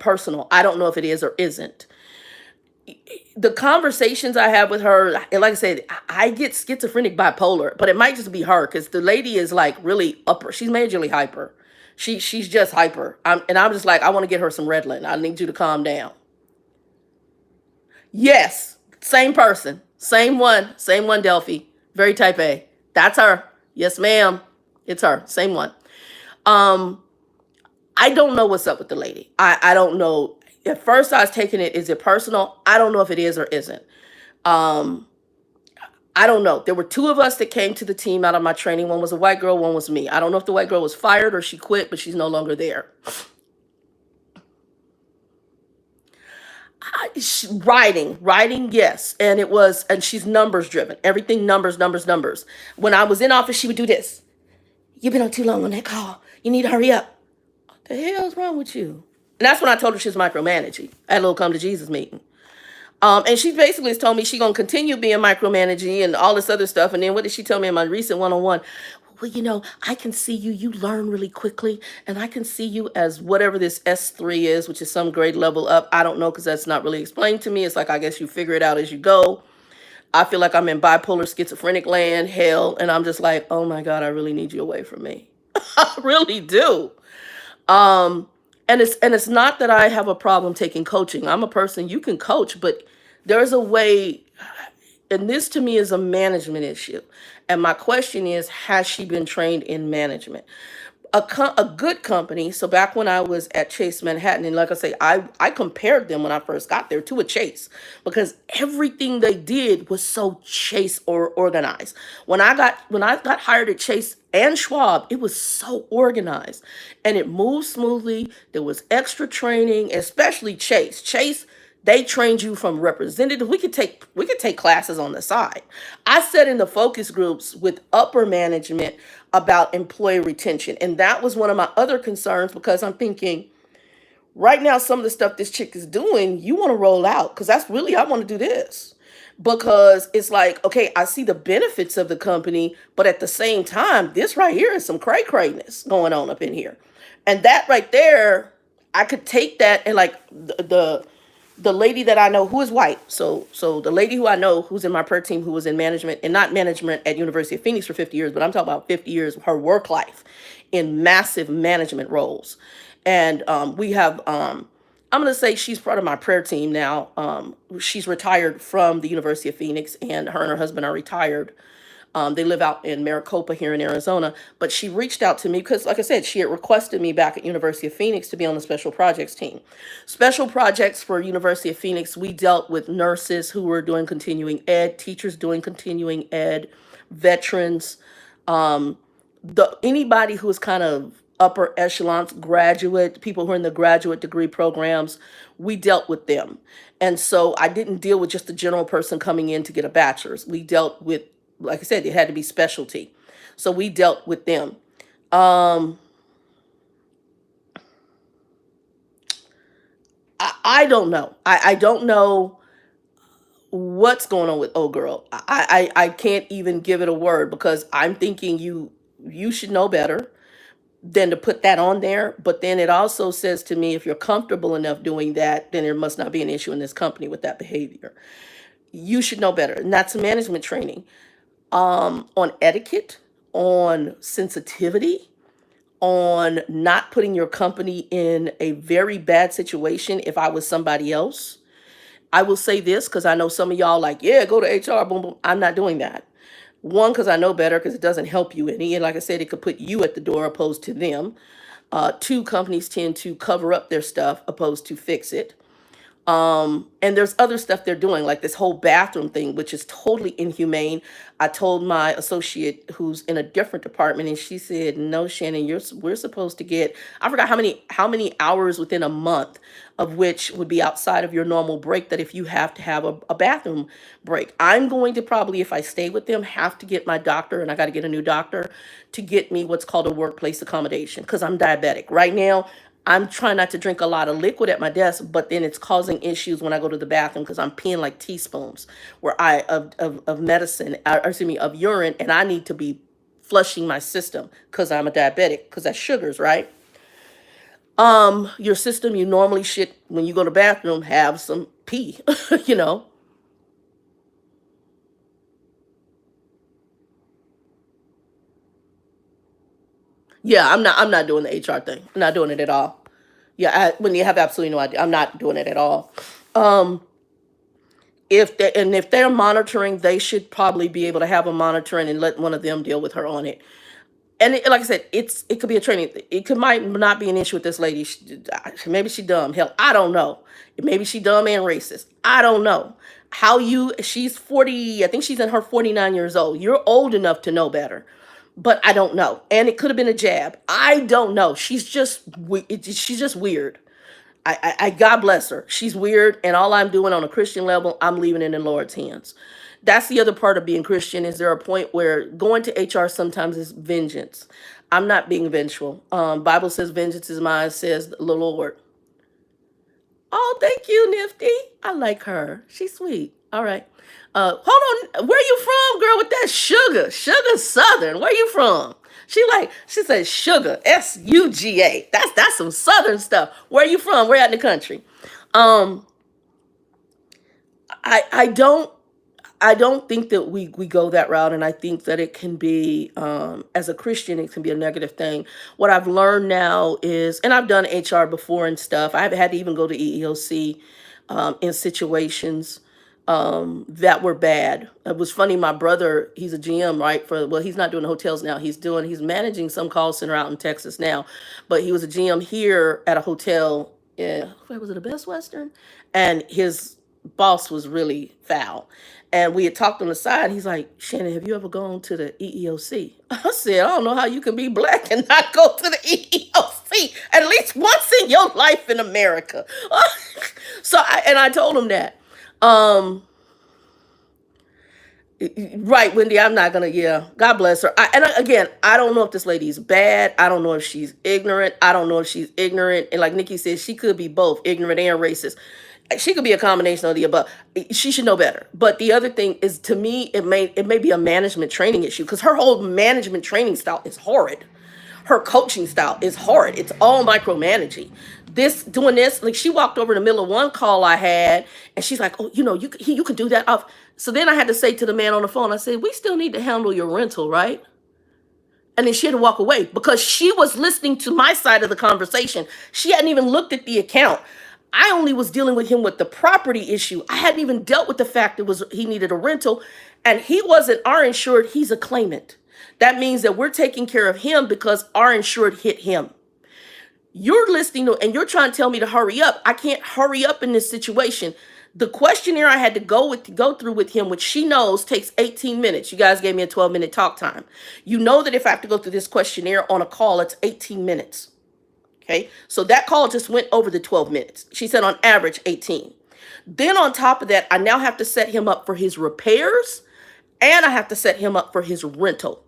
personal. I don't know if it is or isn't. The conversations I have with her, and like I said, I get schizophrenic bipolar, but it might just be her because the lady is like really upper. She's majorly hyper. She's just hyper. I'm just like, I want to get her some Redland. I need you to calm down. Yes, same person, same one. Delphi, very type A. That's her. Yes, ma'am. It's her. Same one. Um, I don't know what's up with the lady. I don't know. At first, I was taking it. Is it personal? I don't know if it is or isn't. Um, I don't know. There were two of us that came to the team out of my training. One was a white girl, one was me. I don't know if the white girl was fired or she quit, but she's no longer there. Writing, yes. And she's numbers driven. Everything numbers, numbers, numbers. When I was in office, she would do this. You've been on too long on that call. You need to hurry up. What the hell's wrong with you? And that's when I told her she's micromanaging at a little come to Jesus meeting. And she basically has told me she's gonna continue being micromanaging and all this other stuff. And then what did she tell me in my recent one-on-one? Well, I can see you learn really quickly, and I can see you as whatever this S3 is, which is some grade level up. I don't know because that's not really explained to me. It's like I guess you figure it out as you go. I feel like I'm in bipolar schizophrenic land, hell, and I'm just like, oh my God, I really need you away from me. I really do. Um, and it's not that I have a problem taking coaching. I'm a person you can coach, but there's a way, and this to me is a management issue. And my question is, has she been trained in management? A good company. So back when I was at Chase Manhattan, and like I say, I compared them when I first got there to a Chase because everything they did was so Chase or organized. When I got hired at Chase and Schwab, it was so organized and it moved smoothly. There was extra training, especially Chase. Chase, they trained you from representative. We could take classes on the side. I sat in the focus groups with upper management about employee retention. And that was one of my other concerns because I'm thinking, right now, some of the stuff this chick is doing, you want to roll out because that's really, I want to do this. Because it's like, okay, I see the benefits of the company, but at the same time, this right here is some cray crayness going on up in here. And that right there, I could take that and like the lady that I know who is white. So the lady who I know who's in my prayer team who was in management and not management at University of Phoenix for 50 years, but I'm talking about 50 years of her work life in massive management roles. And we have I'm going to say she's part of my prayer team now. She's retired from the University of Phoenix, and her husband are retired. They live out in Maricopa here in Arizona, but she reached out to me because, like I said, she had requested me back at University of Phoenix to be on the special projects team. Special projects for University of Phoenix, we dealt with nurses who were doing continuing ed, teachers doing continuing ed, veterans, anybody who was kind of upper echelons, graduate, people who are in the graduate degree programs, we dealt with them. And so I didn't deal with just the general person coming in to get a bachelor's. We dealt with, like I said, it had to be specialty. So we dealt with them. Um, I don't know. I don't know what's going on with old girl. I can't even give it a word because I'm thinking you should know better. than to put that on there. But then it also says to me, if you're comfortable enough doing that, then there must not be an issue in this company with that behavior. You should know better. And that's management training, on etiquette, on sensitivity, on not putting your company in a very bad situation if I was somebody else. I will say this because I know some of y'all like, yeah, go to HR, boom, boom. I'm not doing that. One, because I know better, because it doesn't help you any. And like I said, it could put you at the door opposed to them. Two, companies tend to cover up their stuff opposed to fix it. And there's other stuff they're doing, like this whole bathroom thing, which is totally inhumane. I told my associate who's in a different department, and she said, "No, Shannon, we're supposed to get, I forgot how many hours within a month of which would be outside of your normal break, that if you have to have a bathroom break. I'm going to probably, if I stay with them, have to get my doctor, and I got to get a new doctor to get me what's called a workplace accommodation because I'm diabetic. Right now, I'm trying not to drink a lot of liquid at my desk, but then it's causing issues when I go to the bathroom because I'm peeing like teaspoons where of medicine, or excuse me, of urine, and I need to be flushing my system because I'm a diabetic, because that's sugars, right? Your system, you normally should, when you go to the bathroom, have some pee, you know. Yeah, I'm not doing the HR thing. I'm not doing it at all. Yeah, when you have absolutely no idea, I'm not doing it at all. Um, if they're monitoring, they should probably be able to have a monitoring and let one of them deal with her on it. And like I said, it could be a training. It could might not be an issue with this lady. Maybe she dumb. Hell, I don't know. Maybe she dumb and racist. I don't know. She's 40. I think she's in her 49 years old. You're old enough to know better, but I don't know. And it could have been a jab. I don't know. She's just weird. I God bless her. She's weird, and all I'm doing on a Christian level, I'm leaving it in the Lord's hands. That's the other part of being Christian. Is there a point where going to HR sometimes is vengeance? I'm not being vengeful. Bible says, "Vengeance is mine," says the Lord. Oh, thank you, Nifty. I like her. She's sweet. All right. Hold on. Where you from, girl? With that sugar, sugar Southern. Where you from? She said sugar, SUGA. That's some Southern stuff. Where you from? Where out in the country? Um, I don't think that we go that route, and I think that it can be, as a Christian, it can be a negative thing. What I've learned now is, and I've done HR before and stuff. I've had to even go to EEOC, in situations, that were bad. It was funny. My brother, he's a GM, right? He's not doing hotels now. He's managing some call center out in Texas now, but he was a GM here at a hotel. Yeah, where was it? A Best Western, and his boss was really foul. And we had talked on the side. He's like, "Shannon, have you ever gone to the EEOC?" I said, "I don't know how you can be black and not go to the EEOC at least once in your life in America." I told him that. Um, right, Wendy, I'm not gonna. Yeah, God bless her. Again, I don't know if this lady's bad. I don't know if she's ignorant. I don't know if she's ignorant. And like Nikki said, she could be both ignorant and racist. She could be a combination of the above. She should know better. But the other thing is, to me, it may be a management training issue, because her whole management training style is horrid. Her coaching style is horrid. It's all micromanaging. Doing this, like she walked over in the middle of one call I had, and she's like, "Oh, you can do that off." So then I had to say to the man on the phone, I said, "We still need to handle your rental, right?" And then she had to walk away because she was listening to my side of the conversation. She hadn't even looked at the account. I only was dealing with him with the property issue. I hadn't even dealt with the fact that he needed a rental, and he wasn't our insured. He's a claimant. That means that we're taking care of him because our insured hit him. You're listening to, and you're trying to tell me to hurry up. I can't hurry up in this situation. The questionnaire I had to go through with him, which she knows takes 18 minutes. You guys gave me a 12-minute talk time. You know that if I have to go through this questionnaire on a call, it's 18 minutes. Okay, so that call just went over the 12 minutes. She said on average 18. Then on top of that, I now have to set him up for his repairs, and I have to set him up for his rental.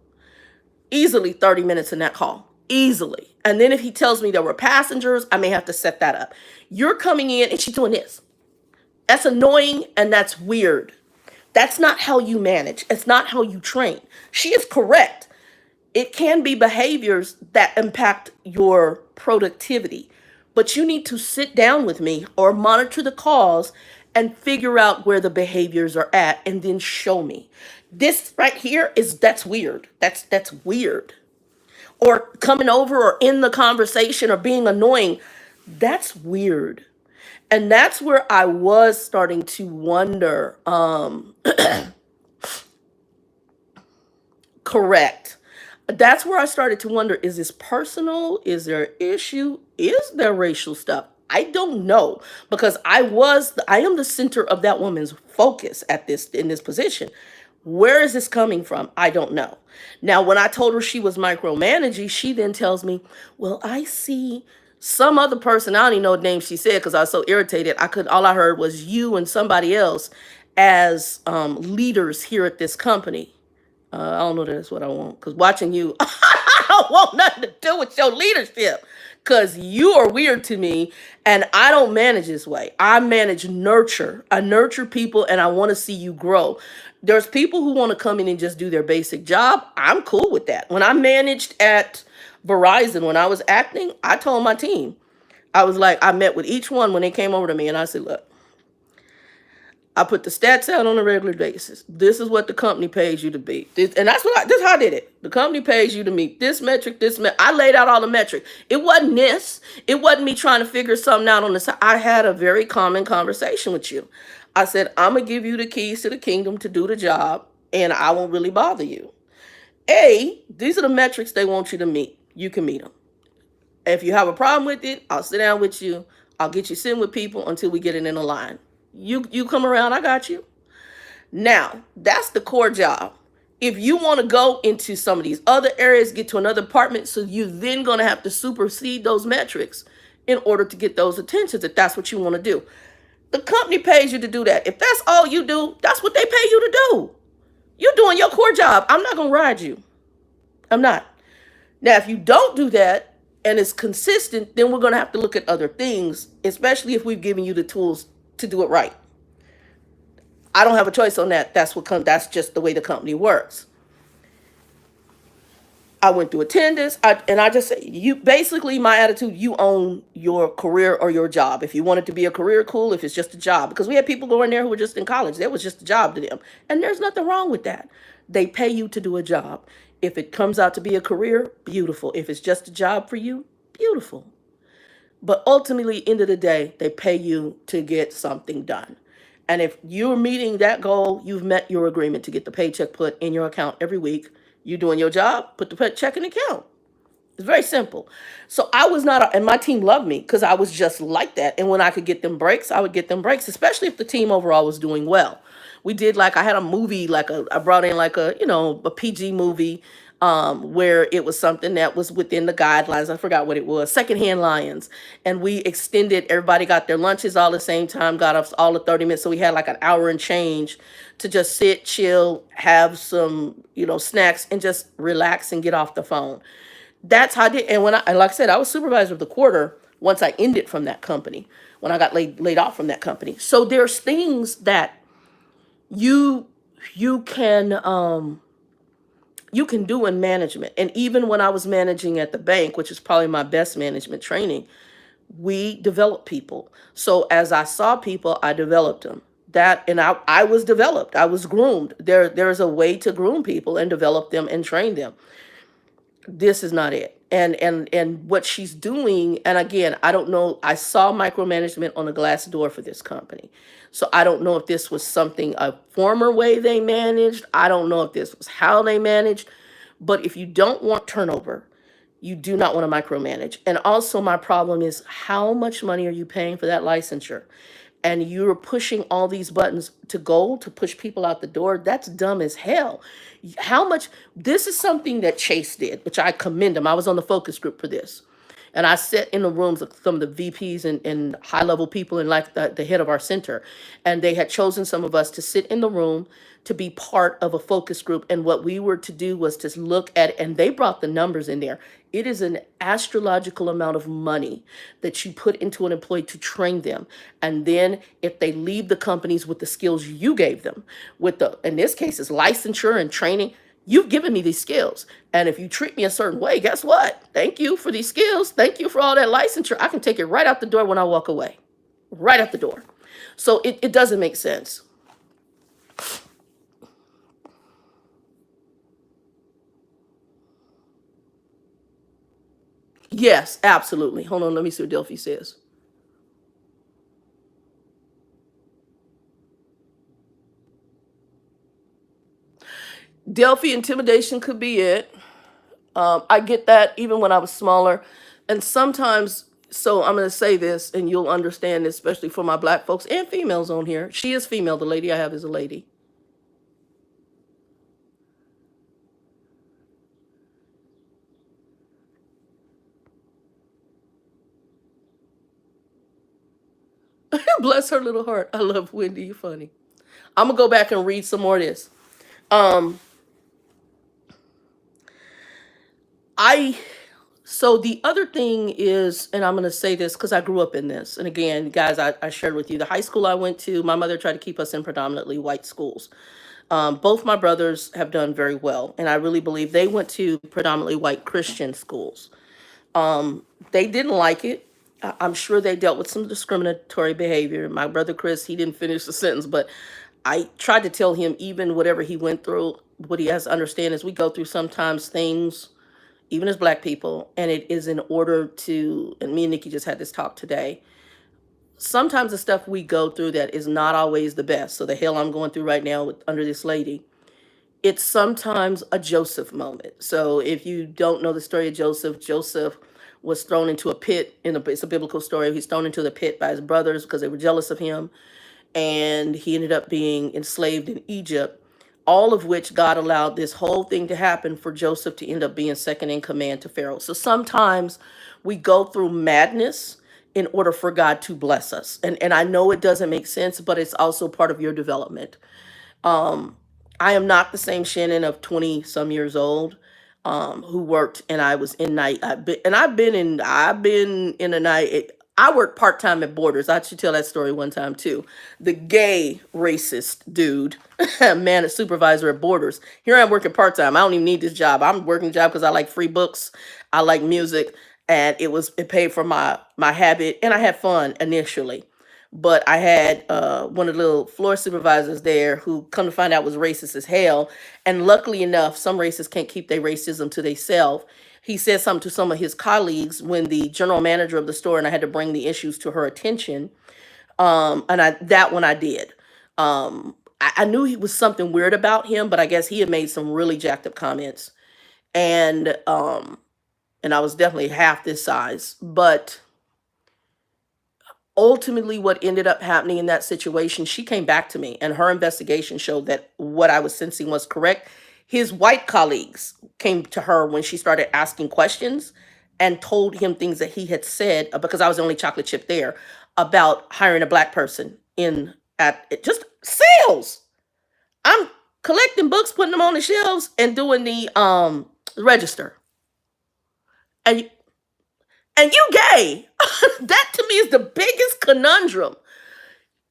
Easily 30 minutes in that call. Easily. And then if he tells me there were passengers, I may have to set that up. You're coming in and she's doing this. That's annoying and that's weird. That's not how you manage. It's not how you train. She is correct. It can be behaviors that impact your productivity, but you need to sit down with me or monitor the cause and figure out where the behaviors are at and then show me. This right here is that's weird. That's weird. Or coming over or in the conversation or being annoying, that's weird. And that's where I was starting to wonder, correct. That's where I started to wonder, is this personal? Is there an issue? Is there racial stuff? I don't know, because I am the center of that woman's focus at this in this position. Where is this coming from? I don't know. Now, when I told her she was micromanaging, she then tells me, "Well, I see some other person. I don't even know what name she said because I was so irritated. All I heard was you and somebody else as leaders here at this company." I don't know that that's what I want. Because watching you, I don't want nothing to do with your leadership. Because you are weird to me. And I don't manage this way. I manage nurture. I nurture people and I want to see you grow. There's people who want to come in and just do their basic job. I'm cool with that. When I managed at Verizon, when I was acting, I told my team, I was like, I met with each one when they came over to me and I said, look, I put the stats out on a regular basis. This is what the company pays you to be. And this is how I did it. The company pays you to meet this metric, I laid out all the metrics. It wasn't this. It wasn't me trying to figure something out on the side. I had a very common conversation with you. I said, I'm going to give you the keys to the kingdom to do the job, and I won't really bother you. These are the metrics they want you to meet. You can meet them. If you have a problem with it, I'll sit down with you. I'll get you sitting with people until we get it in a line. You come around, I got you. Now, that's the core job. If you want to go into some of these other areas, get to another department, so you're then going to have to supersede those metrics in order to get those attentions, if that's what you want to do. The company pays you to do that. If that's all you do, that's what they pay you to do. You're doing your core job. I'm not going to ride you. I'm not. Now, if you don't do that and it's consistent, then we're going to have to look at other things, especially if we've given you the tools to do it right. I don't have a choice on that. That's just the way the company works. I went through attendance, and I just say, you basically, my attitude, you own your career or your job. If you want it to be a career, cool. If it's just a job, because we had people going there who were just in college, that was just a job to them, and there's nothing wrong with that. They pay you to do a job. If it comes out to be a career, beautiful. If it's just a job for you, beautiful. But ultimately, end of the day, they pay you to get something done. And if you're meeting that goal, you've met your agreement to get the paycheck put in your account every week. You're doing your job, put the check in the account. It's very simple. So I was not, and my team loved me because I was just like that. And when I could get them breaks, I would get them breaks, especially if the team overall was doing well. We did I had a movie, I brought in a PG movie where it was something that was within the guidelines. I forgot what it was, Secondhand Lions. And we extended, everybody got their lunches all the same time, got us all the 30 minutes. So we had an hour and change to just sit, chill, have some, snacks and just relax and get off the phone. That's how I did. And like I said, I was supervisor of the quarter once I ended from that company, when I got laid off from that company. So there's things that you can do in management. And even when I was managing at the bank, which is probably my best management training, we developed people. So as I saw people, I developed them. I was developed. I was groomed. There's a way to groom people and develop them and train them. This is not it. And what she's doing, and again, I don't know, I saw micromanagement on the glass door for this company. So I don't know if this was a former way they managed. I don't know if this was how they managed. But if you don't want turnover, you do not want to micromanage. And also my problem is, how much money are you paying for that licensure? And you're pushing all these buttons to push people out the door. That's dumb as hell. This is something that Chase did, which I commend him. I was on the focus group for this. And I sat in the rooms of some of the VPs and high-level people and the head of our center. And they had chosen some of us to sit in the room to be part of a focus group. And what we were to do was to look at it, and they brought the numbers in there. It is an astrological amount of money that you put into an employee to train them. And then if they leave the companies with the skills you gave them, in this case, is licensure and training, You've given me these skills. And if you treat me a certain way, guess what? Thank you for these skills. Thank you for all that licensure. I can take it right out the door when I walk away. Right out the door. So it doesn't make sense. Yes, absolutely. Hold on, let me see what Delphi says. Delphi, intimidation could be it. I get that even when I was smaller. And sometimes, so I'm going to say this and you'll understand this, especially for my black folks and females on here. She is female. The lady I have is a lady. Bless her little heart. I love Wendy. You funny. I'm going to go back and read some more of this. Um, I So the other thing is, and I'm going to say this because I grew up in this. And again, guys, I shared with you the high school I went to. My mother tried to keep us in predominantly white schools. Both my brothers have done very well, and I really believe they went to predominantly white Christian schools. They didn't like it. I'm sure they dealt with some discriminatory behavior. My brother Chris, he didn't finish the sentence, but I tried to tell him even whatever he went through, what he has to understand is we go through sometimes things even as black people, and it is in order to, and me and Nikki just had this talk today. Sometimes the stuff we go through that is not always the best. So the hell I'm going through right now with, under this lady, it's sometimes a Joseph moment. So if you don't know the story of Joseph, Joseph was thrown into a pit it's a biblical story. He's thrown into the pit by his brothers because they were jealous of him, and he ended up being enslaved in Egypt, all of which God allowed this whole thing to happen for Joseph to end up being second in command to Pharaoh. So sometimes we go through madness in order for God to bless us. And I know it doesn't make sense, but it's also part of your development. Um, I am not the same Shannon of 20 some years old, who worked and I was in night. I've been in a night. I worked part time at Borders. I should tell that story one time too. The gay racist dude, man, a supervisor at Borders. Here I'm working part time. I don't even need this job. I'm working the job because I like free books. I like music, and it paid for my habit, and I had fun initially. But I had one of the little floor supervisors there who, come to find out, was racist as hell. And luckily enough, some racists can't keep their racism to themselves. He said something to some of his colleagues when the general manager of the store, and I had to bring the issues to her attention. And that one I did. I knew he was something weird about him, but I guess he had made some really jacked up comments. And I was definitely half this size. But ultimately what ended up happening in that situation, she came back to me and her investigation showed that what I was sensing was correct. His white colleagues came to her when she started asking questions and told him things that he had said, because I was the only chocolate chip there, about hiring a black person in at just sales. I'm collecting books, putting them on the shelves, and doing the register. And you gay. That to me is the biggest conundrum.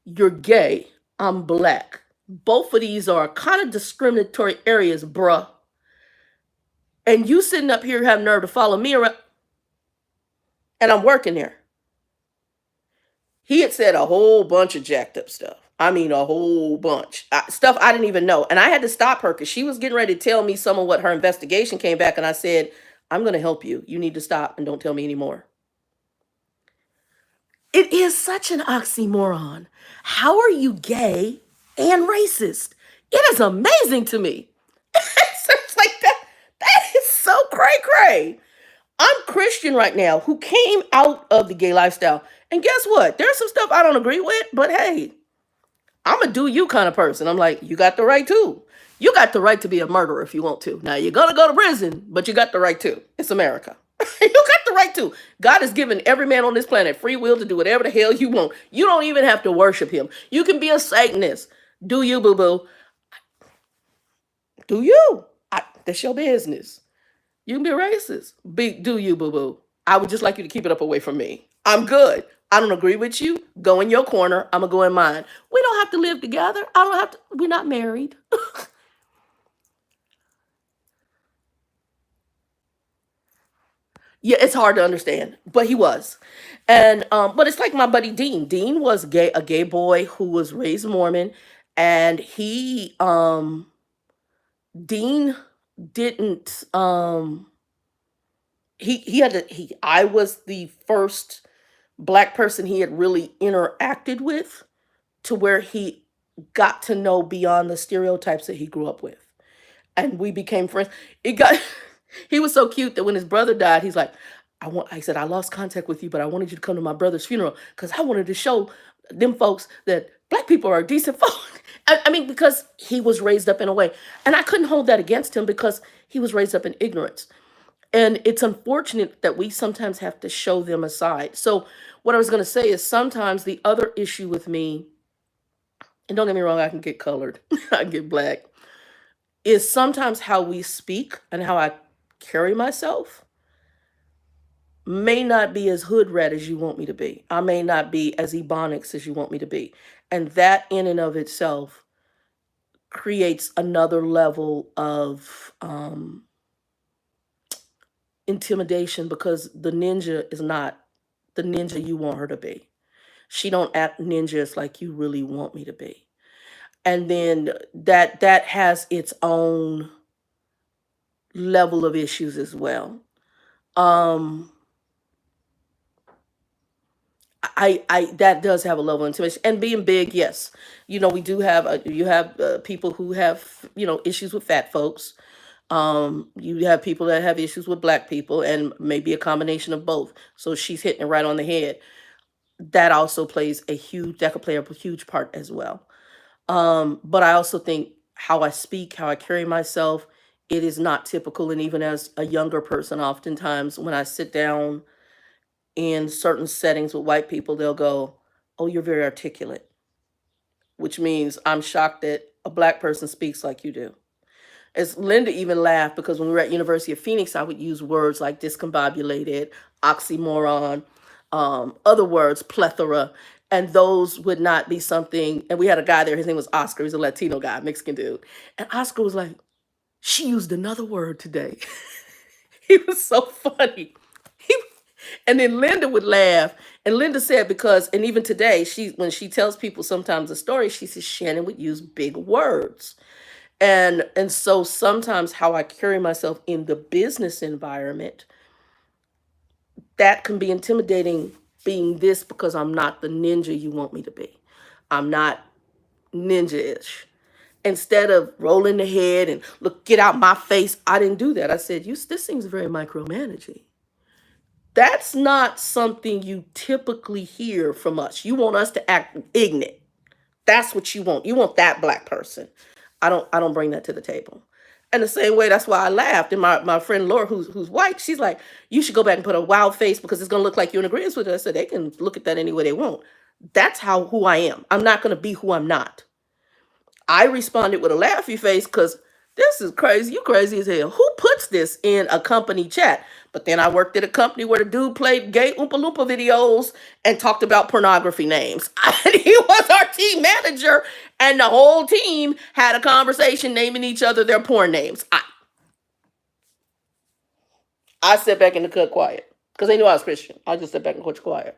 You're gay, I'm black. Both of these are kind of discriminatory areas, bruh. And you sitting up here have nerve to follow me around, and I'm working there. He had said a whole bunch of jacked up stuff. I mean, a whole bunch. Stuff I didn't even know. And I had to stop her because she was getting ready to tell me some of what her investigation came back. And I said, I'm going to help you. You need to stop and don't tell me anymore. It is such an oxymoron. How are you gay and racist? It is amazing to me. It's like that. That is so cray cray. I'm Christian right now who came out of the gay lifestyle. And guess what? There's some stuff I don't agree with, but hey, I'm a do you kind of person. I'm like, you got the right to. You got the right to be a murderer if you want to. Now, you're going to go to prison, but you got the right to. It's America. You got the right to. God has given every man on this planet free will to do whatever the hell you want. You don't even have to worship him. You can be a Satanist. Do you, boo boo? Do you? That's your business. You can be racist. Do you, boo boo? I would just like you to keep it up away from me. I'm good. I don't agree with you. Go in your corner. I'm going to go in mine. We don't have to live together. I don't have to. We're not married. Yeah, it's hard to understand, but he was. And but it's like my buddy Dean. Dean was gay, a gay boy who was raised Mormon, and Dean didn't he had to he I was the first black person he had really interacted with, to where he got to know beyond the stereotypes that he grew up with, and we became friends. It got he was so cute that when his brother died, he's like, I said, I lost contact with you, but I wanted you to come to my brother's funeral because I wanted to show them folks that black people are decent folk. I mean, because he was raised up in a way, and I couldn't hold that against him because he was raised up in ignorance. And it's unfortunate that we sometimes have to show them a side. So what I was going to say is, sometimes the other issue with me, and don't get me wrong, I can get colored, I can get black, is sometimes how we speak and how I carry myself may not be as hood rat as you want me to be. I may not be as ebonics as you want me to be. And that in and of itself creates another level of intimidation, because the ninja is not the ninja you want her to be. She don't act ninjas like you really want me to be. And then that has its own level of issues as well. Um I that does have a level of intimidation, and being big, yes. We do have you have people who have issues with fat folks. You have people that have issues with black people, and maybe a combination of both. So she's hitting it right on the head. That also plays a huge that could play a huge part as well. But I also think how I speak, how I carry myself, it is not typical. And even as a younger person, oftentimes when I sit down in certain settings with white people, they'll go, "Oh, you're very articulate," which means I'm shocked that a black person speaks like you do. As Linda even laughed, because when we were at University of Phoenix, I would use words like discombobulated, oxymoron, other words, plethora, and those would not be something. And we had a guy there, his name was Oscar, he's a Latino guy, Mexican dude. And Oscar was like, "She used another word today." He was so funny. He, and then Linda would laugh. And Linda said, because, and even today, when she tells people sometimes a story, she says Shannon would use big words. And so sometimes how I carry myself in the business environment, that can be intimidating, being this, because I'm not the ninja you want me to be. I'm not ninja-ish. Instead of rolling the head and look, get out my face, I didn't do that. I said, this seems very micromanaging. That's not something you typically hear from us. You want us to act ignorant. That's what you want. You want that black person. I don't bring that to the table. And the same way, that's why I laughed. And my friend Laura, who's white, she's like, "You should go back and put a wild face because it's gonna look like you're in agreement with it." I said, they can look at that any way they want. That's who I am. I'm not gonna be who I'm not. I responded with a laughy face because this is crazy. You crazy as hell. Who puts this in a company chat? But then I worked at a company where the dude played gay Oompa Loompa videos and talked about pornography names. He was our team manager, and the whole team had a conversation naming each other their porn names. I sat back in the cut quiet because they knew I was Christian. I just sat back and cut quiet.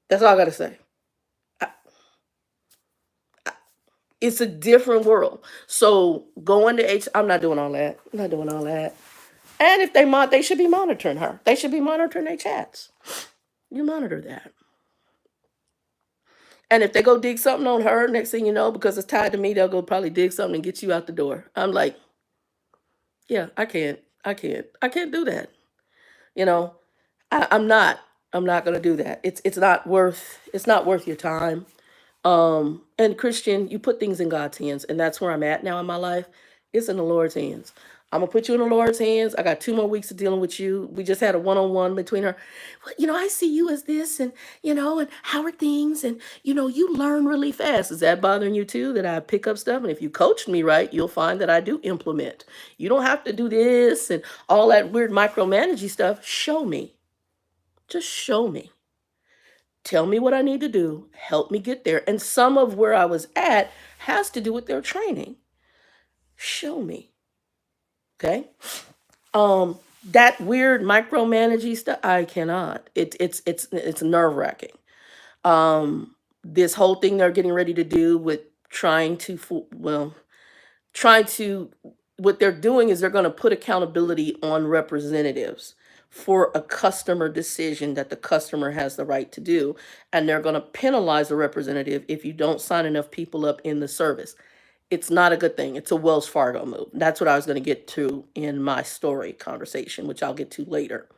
That's all I got to say. It's a different world. So going to I'm not doing all that. I'm not doing all that. And if they should be monitoring her. They should be monitoring their chats. You monitor that. And if they go dig something on her, next thing you know, because it's tied to me, they'll go probably dig something and get you out the door. I'm like, yeah, I can't do that. You know, I'm not. I'm not gonna do that. It's not worth your time. And Christian, you put things in God's hands, and that's where I'm at now in my life. It's in the Lord's hands. I'm gonna put you in the Lord's hands. I got 2 more weeks of dealing with you. We just had a one-on-one between her. "Well, I see you as this, and how are things? And you learn really fast. Is that bothering you too? That I pick up stuff? And if you coached me right, you'll find that I do implement. You don't have to do this and all that weird micromanaging stuff. Show me. Just show me. Tell me what I need to do, help me get there. And some of where I was at has to do with their training. Show me. Okay. That weird micromanaging stuff, I cannot. It's nerve wracking. This whole thing they're getting ready to do with trying to trying to what they're doing is they're going to put accountability on representatives for a customer decision that the customer has the right to do, and they're going to penalize the representative if you don't sign enough people up in the service. It's not a good thing. It's a Wells Fargo move. That's what I was going to get to in my story conversation, which I'll get to later,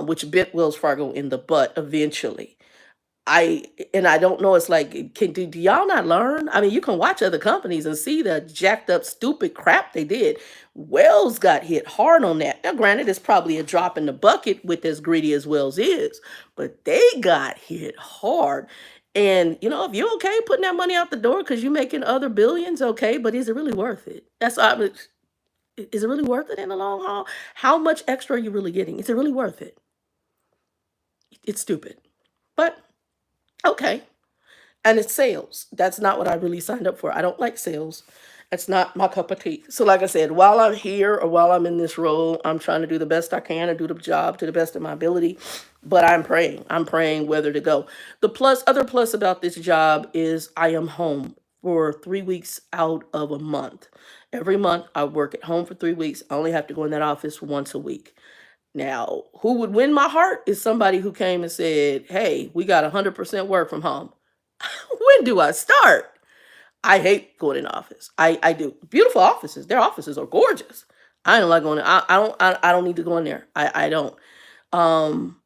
which bit Wells Fargo in the butt eventually. I and I don't know. It's like, do y'all not learn? I mean, you can watch other companies and see the jacked up, stupid crap they did. Wells got hit hard on that. Now, granted, it's probably a drop in the bucket with as greedy as Wells is, but they got hit hard. And if you're okay putting that money out the door because you're making other billions, okay, but is it really worth it? Is it really worth it in the long haul? How much extra are you really getting? Is it really worth it? It's stupid, but okay. And it's sales. That's not what I really signed up for. I don't like sales. That's not my cup of tea. So, like I said, while I'm here or while I'm in this role, I'm trying to do the best I can and do the job to the best of my ability. But I'm praying. I'm praying whether to go. Other plus about this job is I am home for 3 weeks out of a month. Every month I work at home for 3 weeks. I only have to go in that office once a week. Now, who would win my heart is somebody who came and said, "Hey, we got 100% work from home." When do I start? I hate going in the office. I do. Beautiful offices. Their offices are gorgeous. I don't like going. I don't need to go in there. I don't. Um,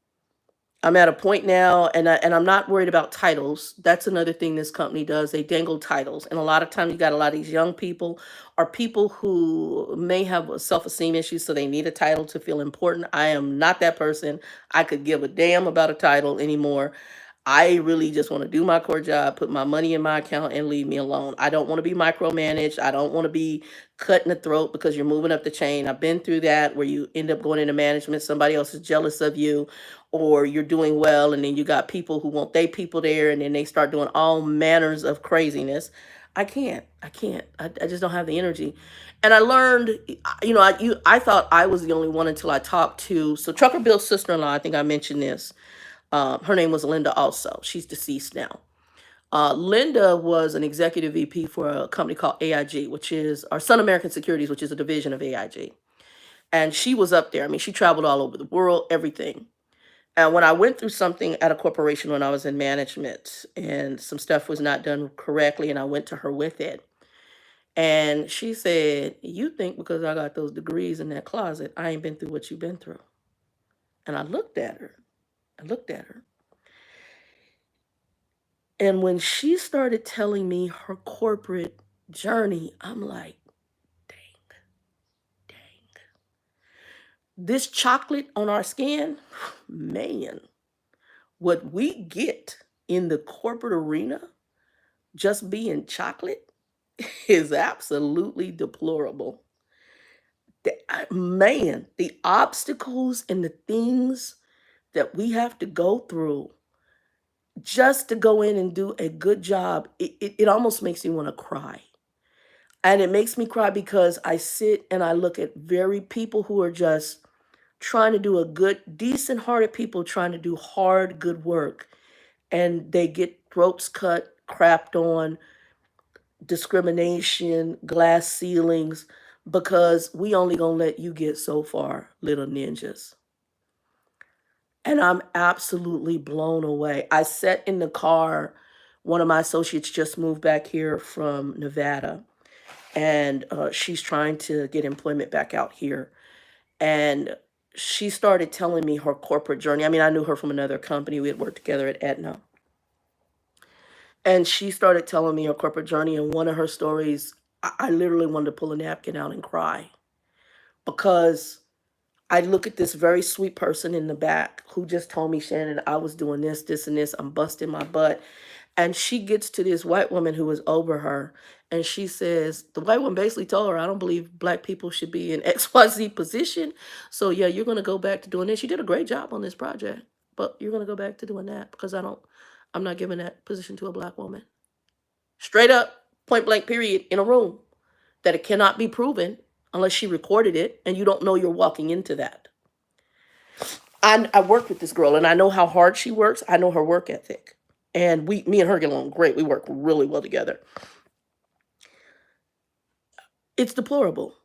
I'm at a point now, and I'm not worried about titles. That's another thing this company does. They dangle titles, and a lot of times you got a lot of these young people or people who may have a self-esteem issue, so they need a title to feel important. I am not that person. I could give a damn about a title anymore. I really just want to do my core job, put my money in my account, and leave me alone. I don't want to be micromanaged. I don't want to be cut in the throat because you're moving up the chain. I've been through that where you end up going into management. Somebody else is jealous of you, or you're doing well, and then you got people who want they people there, and then they start doing all manners of craziness. I can't. I can't. I just don't have the energy. And I learned, I thought I was the only one until I talked to Trucker Bill's sister-in-law. I think I mentioned this. Her name was Linda also. She's deceased now. Linda was an executive VP for a company called AIG, which is our Sun American Securities, which is a division of AIG. And she was up there. I mean, she traveled all over the world, everything. And when I went through something at a corporation when I was in management and some stuff was not done correctly, and I went to her with it. And she said, "You think because I got those degrees in that closet, I ain't been through what you've been through." And I looked at her. I looked at her. And when she started telling me her corporate journey, I'm like, dang, dang. This chocolate on our skin, man, what we get in the corporate arena just being chocolate is absolutely deplorable. Man, the obstacles and the things that we have to go through just to go in and do a good job, it almost makes me want to cry. And it makes me cry because I sit and I look at very people who are just trying to do a good, decent hearted people trying to do hard, good work. And they get throats cut, crapped on, discrimination, glass ceilings, because we only gonna let you get so far, little ninjas. And I'm absolutely blown away. I sat in the car. One of my associates just moved back here from Nevada, and she's trying to get employment back out here. And she started telling me her corporate journey. I mean, I knew her from another company. We had worked together at Aetna. And she started telling me her corporate journey. And one of her stories, I literally wanted to pull a napkin out and cry because I look at this very sweet person in the back who just told me, "Shannon, I was doing this, this, and this. I'm busting my butt." And she gets to this white woman who was over her. And she says, the white woman basically told her, "I don't believe black people should be in XYZ position. So yeah, you're going to go back to doing this. You did a great job on this project, but you're going to go back to doing that because I'm not giving that position to a black woman." Straight up, point blank, period, in a room that it cannot be proven. unless she recorded it, and you don't know you're walking into that. I worked with this girl, and I know how hard she works. I know her work ethic, and me and her get along great. We work really well together. It's deplorable.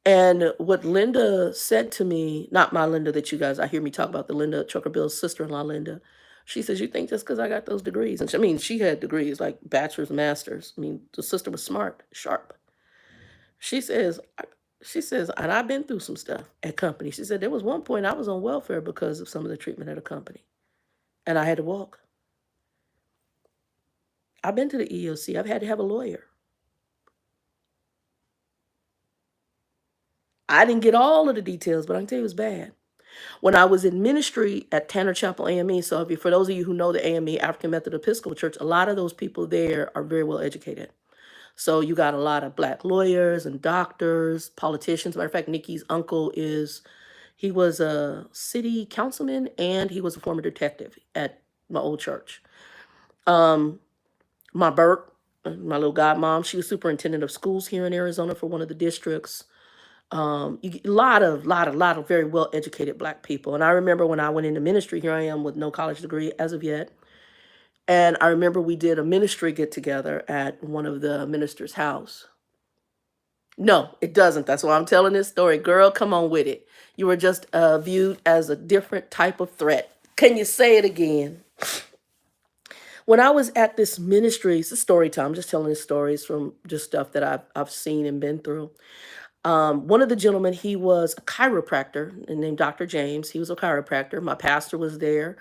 And what Linda said to me, not my Linda that you guys, I hear me talk about, the Linda Trucker Bill's sister-in-law, Linda. She says, you think just because I got those degrees? And she had degrees like bachelor's, masters. The sister was smart, sharp. She says, and I've been through some stuff at companies. She said, there was one point I was on welfare because of some of the treatment at a company. And I had to walk. I've been to the EEOC. I've had to have a lawyer. I didn't get all of the details, but I can tell you it was bad. When I was in ministry at Tanner Chapel AME, so for those of you who know the AME, African Methodist Episcopal Church, a lot of those people there are very well educated. So you got a lot of black lawyers and doctors, politicians. Matter of fact, Nikki's uncle he was a city councilman and he was a former detective at my old church. My Bert, my little godmom, she was superintendent of schools here in Arizona for one of the districts. You get a lot of very well educated black people. And I remember when I went into ministry, here I am with no college degree as of yet. And I remember we did a ministry get together at one of the minister's house. No, it doesn't. That's why I'm telling this story. Girl, come on with it. You were just viewed as a different type of threat. Can you say it again? When I was at this ministry, it's a story time. I'm just telling the stories from just stuff that I've seen and been through. One of the gentlemen, he was a chiropractor named Dr. James. He was a chiropractor. My pastor was there.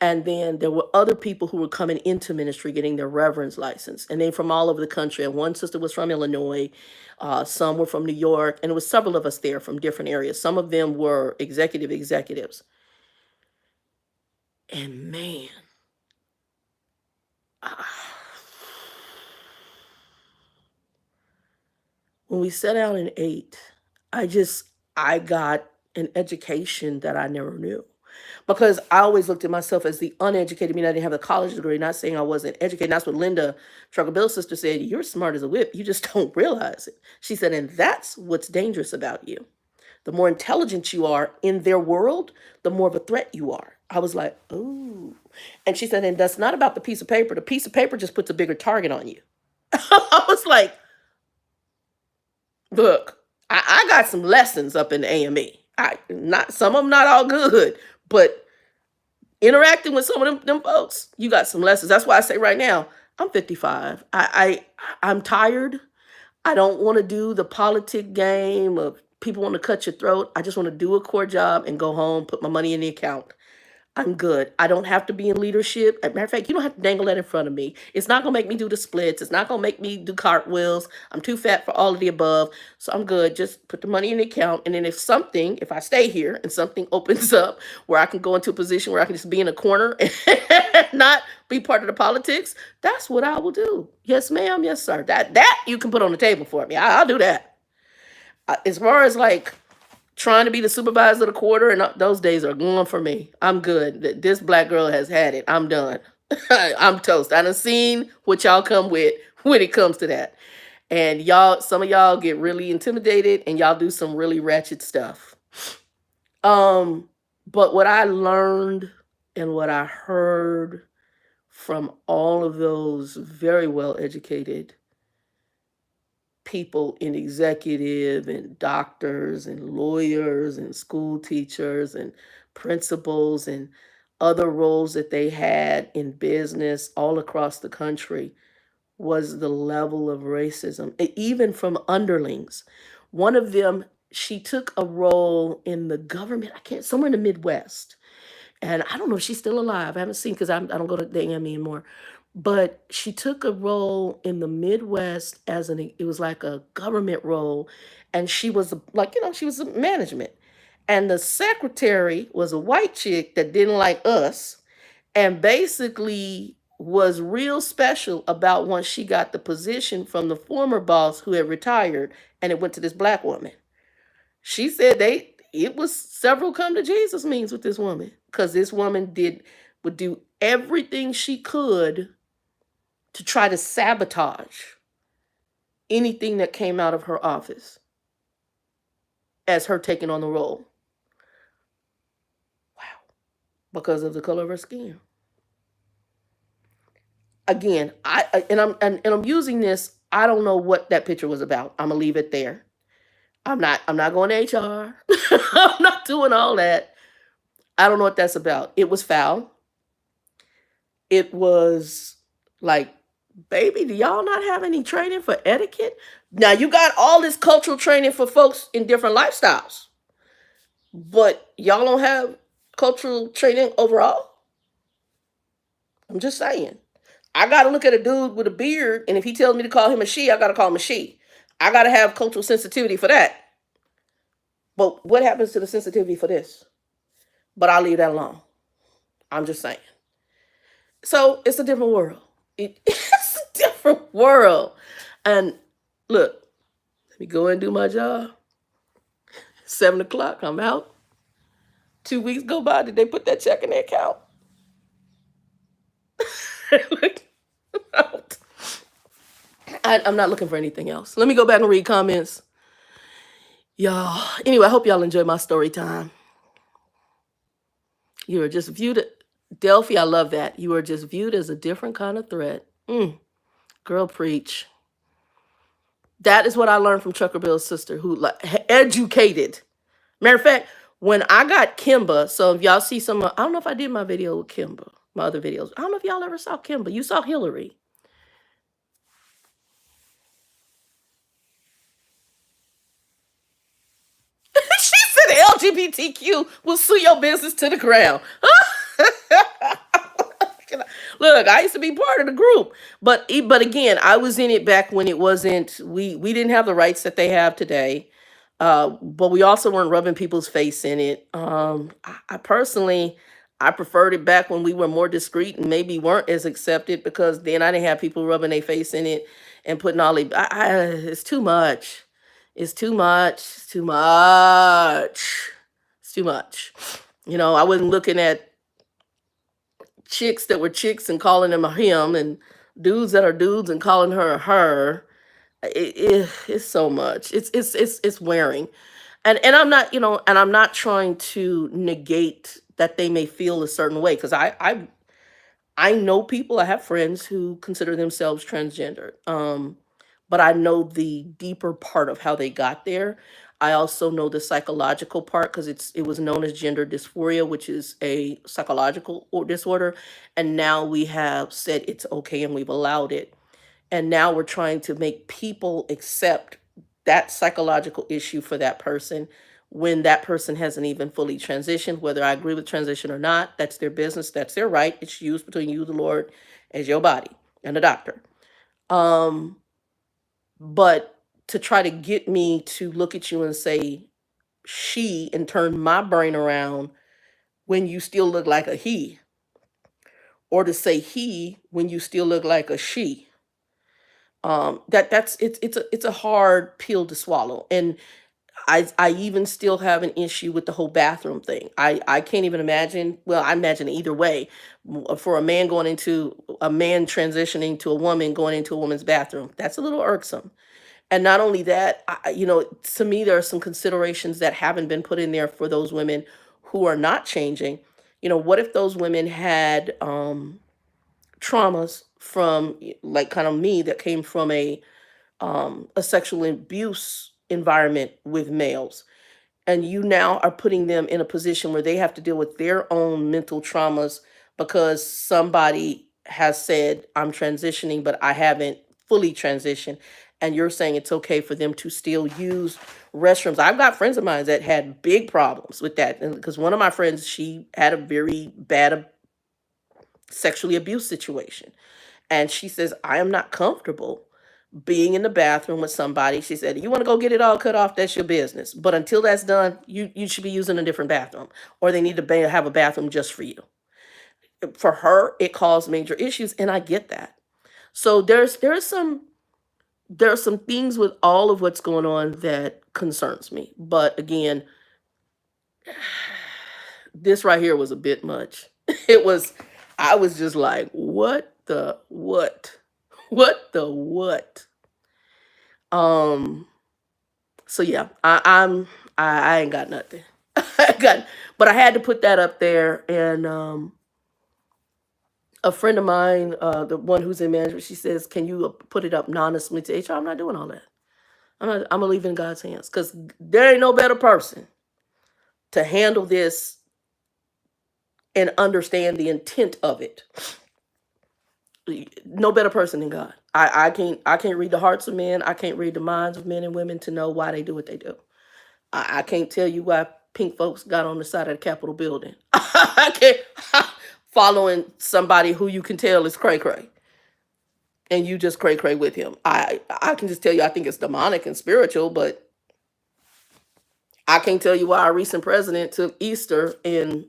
And then there were other people who were coming into ministry getting their reverend's license. And then from all over the country. And one sister was from Illinois. Some were from New York. And it was several of us there from different areas. Some of them were executives. And man, when we sat down and ate, I got an education that I never knew. Because I always looked at myself as the uneducated. I mean, I didn't have a college degree, not saying I wasn't educated. That's what Linda, Trucker Bill's sister, said. You're smart as a whip. You just don't realize it. She said, and that's what's dangerous about you. The more intelligent you are in their world, the more of a threat you are. I was like, ooh. And she said, and that's not about the piece of paper. The piece of paper just puts a bigger target on you. I was like, look, I got some lessons up in the AME. Some of them not all good, but interacting with some of them folks, you got some lessons. That's why I say right now, I'm 55. I'm tired. I don't want to do the politic game of people want to cut your throat. I just want to do a core job and go home, put my money in the account. I'm good. I don't have to be in leadership. As a matter of fact, you don't have to dangle that in front of me. It's not going to make me do the splits. It's not going to make me do cartwheels. I'm too fat for all of the above. So I'm good. Just put the money in the account. And then if I stay here and something opens up where I can go into a position where I can just be in a corner and not be part of the politics, that's what I will do. Yes, ma'am. Yes, sir. That you can put on the table for me. I'll do that. As far as like trying to be the supervisor of the quarter, and those days are gone for me. I'm good. This black girl has had it. I'm done. I'm toast. I done seen what y'all come with when it comes to that. And some of y'all get really intimidated and y'all do some really ratchet stuff. But what I learned and what I heard from all of those very well educated people in executive and doctors and lawyers and school teachers and principals and other roles that they had in business all across the country was the level of racism, even from underlings. One of them, she took a role in the government, somewhere in the Midwest. And I don't know if she's still alive. I haven't seen because I don't go to the AME anymore. But she took a role in the Midwest it was like a government role. And she was she was a management. And the secretary was a white chick that didn't like us and basically was real special about once she got the position from the former boss who had retired and it went to this black woman. She said it was several come to Jesus meetings with this woman because this woman would do everything she could to try to sabotage anything that came out of her office. as her taking on the role. Wow. Because of the color of her skin. Again, I'm using this. I don't know what that picture was about. I'm gonna leave it there. I'm not going to HR. I'm not doing all that. I don't know what that's about. It was foul. It was like, baby, do y'all not have any training for etiquette? Now you got all this cultural training for folks in different lifestyles, but y'all don't have cultural training overall. I'm just saying. I got to look at a dude with a beard, and if he tells me to call him a she, I got to call him a she. I got to have cultural sensitivity for that. But what happens to the sensitivity for this? But I'll leave that alone. I'm just saying. So it's a different world. It's a different world. And look, let me go and do my job. 7 o'clock, I'm out. 2 weeks go by. Did they put that check in their account? Out. I'm not looking for anything else. Let me go back and read comments. Y'all. Anyway, I hope y'all enjoyed my story time. You are just viewed, Delphi, I love that. You are just viewed as a different kind of threat. Girl, preach. That is what I learned from Trucker Bill's sister, who educated. Matter of fact, when I got Kimba, so if y'all see some, I don't know if I did my video with Kimba, my other videos. I don't know if y'all ever saw Kimba. You saw Hillary. She said LGBTQ will sue your business to the ground. Look, I used to be part of the group, but again, I was in it back when it wasn't. We didn't have the rights that they have today, but we also weren't rubbing people's face in it. I personally, I preferred it back when we were more discreet and maybe weren't as accepted, because then I didn't have people rubbing their face in it and putting all the. It's too much. It's too much. It's too much. It's too much. I wasn't looking at chicks that were chicks and calling them a him, and dudes that are dudes and calling her a her. It's so much. It's wearing, and I'm not, and I'm not trying to negate that they may feel a certain way, because I know people. I have friends who consider themselves transgender. But I know the deeper part of how they got there. I also know the psychological part, because it was known as gender dysphoria, which is a psychological disorder. And now we have said it's okay and we've allowed it. And now we're trying to make people accept that psychological issue for that person, when that person hasn't even fully transitioned. Whether I agree with transition or not, that's their business, that's their right. It's used between you, the Lord, as your body, and the doctor. But to try to get me to look at you and say she, and turn my brain around when you still look like a he, or to say he when you still look like a she, it's a hard pill to swallow. And I even still have an issue with the whole bathroom thing. I can't even imagine. Well, I imagine either way, for a man transitioning to a woman going into a woman's bathroom. That's a little irksome. And not only that, to me, there are some considerations that haven't been put in there for those women who are not changing. What if those women had traumas from, like, kind of me, that came from a sexual abuse environment with males, and you now are putting them in a position where they have to deal with their own mental traumas because somebody has said, I'm transitioning, but I haven't fully transitioned. And you're saying it's okay for them to still use restrooms. I've got friends of mine that had big problems with that. And because one of my friends, she had a very bad sexually abused situation. And she says, I am not comfortable being in the bathroom with somebody. She said, you want to go get it all cut off, that's your business. But until that's done, you should be using a different bathroom, or they need to have a bathroom just for you. For her, it caused major issues, and I get that. So there are some things with all of what's going on that concerns me. But again, this right here was a bit much. I was just like, what the what? What the what? So yeah, I ain't got nothing. I got, but I had to put that up there. And a friend of mine, the one who's in management, she says, "Can you put it up anonymously to HR?" I'm not doing all that. I'm gonna leave it in God's hands because there ain't no better person to handle this and understand the intent of it. No better person than God. I can't read the hearts of men. I can't read the minds of men and women to know why they do what they do. I can't tell you why pink folks got on the side of the Capitol building. I can't following somebody who you can tell is cray cray, and you just cray cray with him. I can just tell you I think it's demonic and spiritual, but I can't tell you why our recent president took Easter and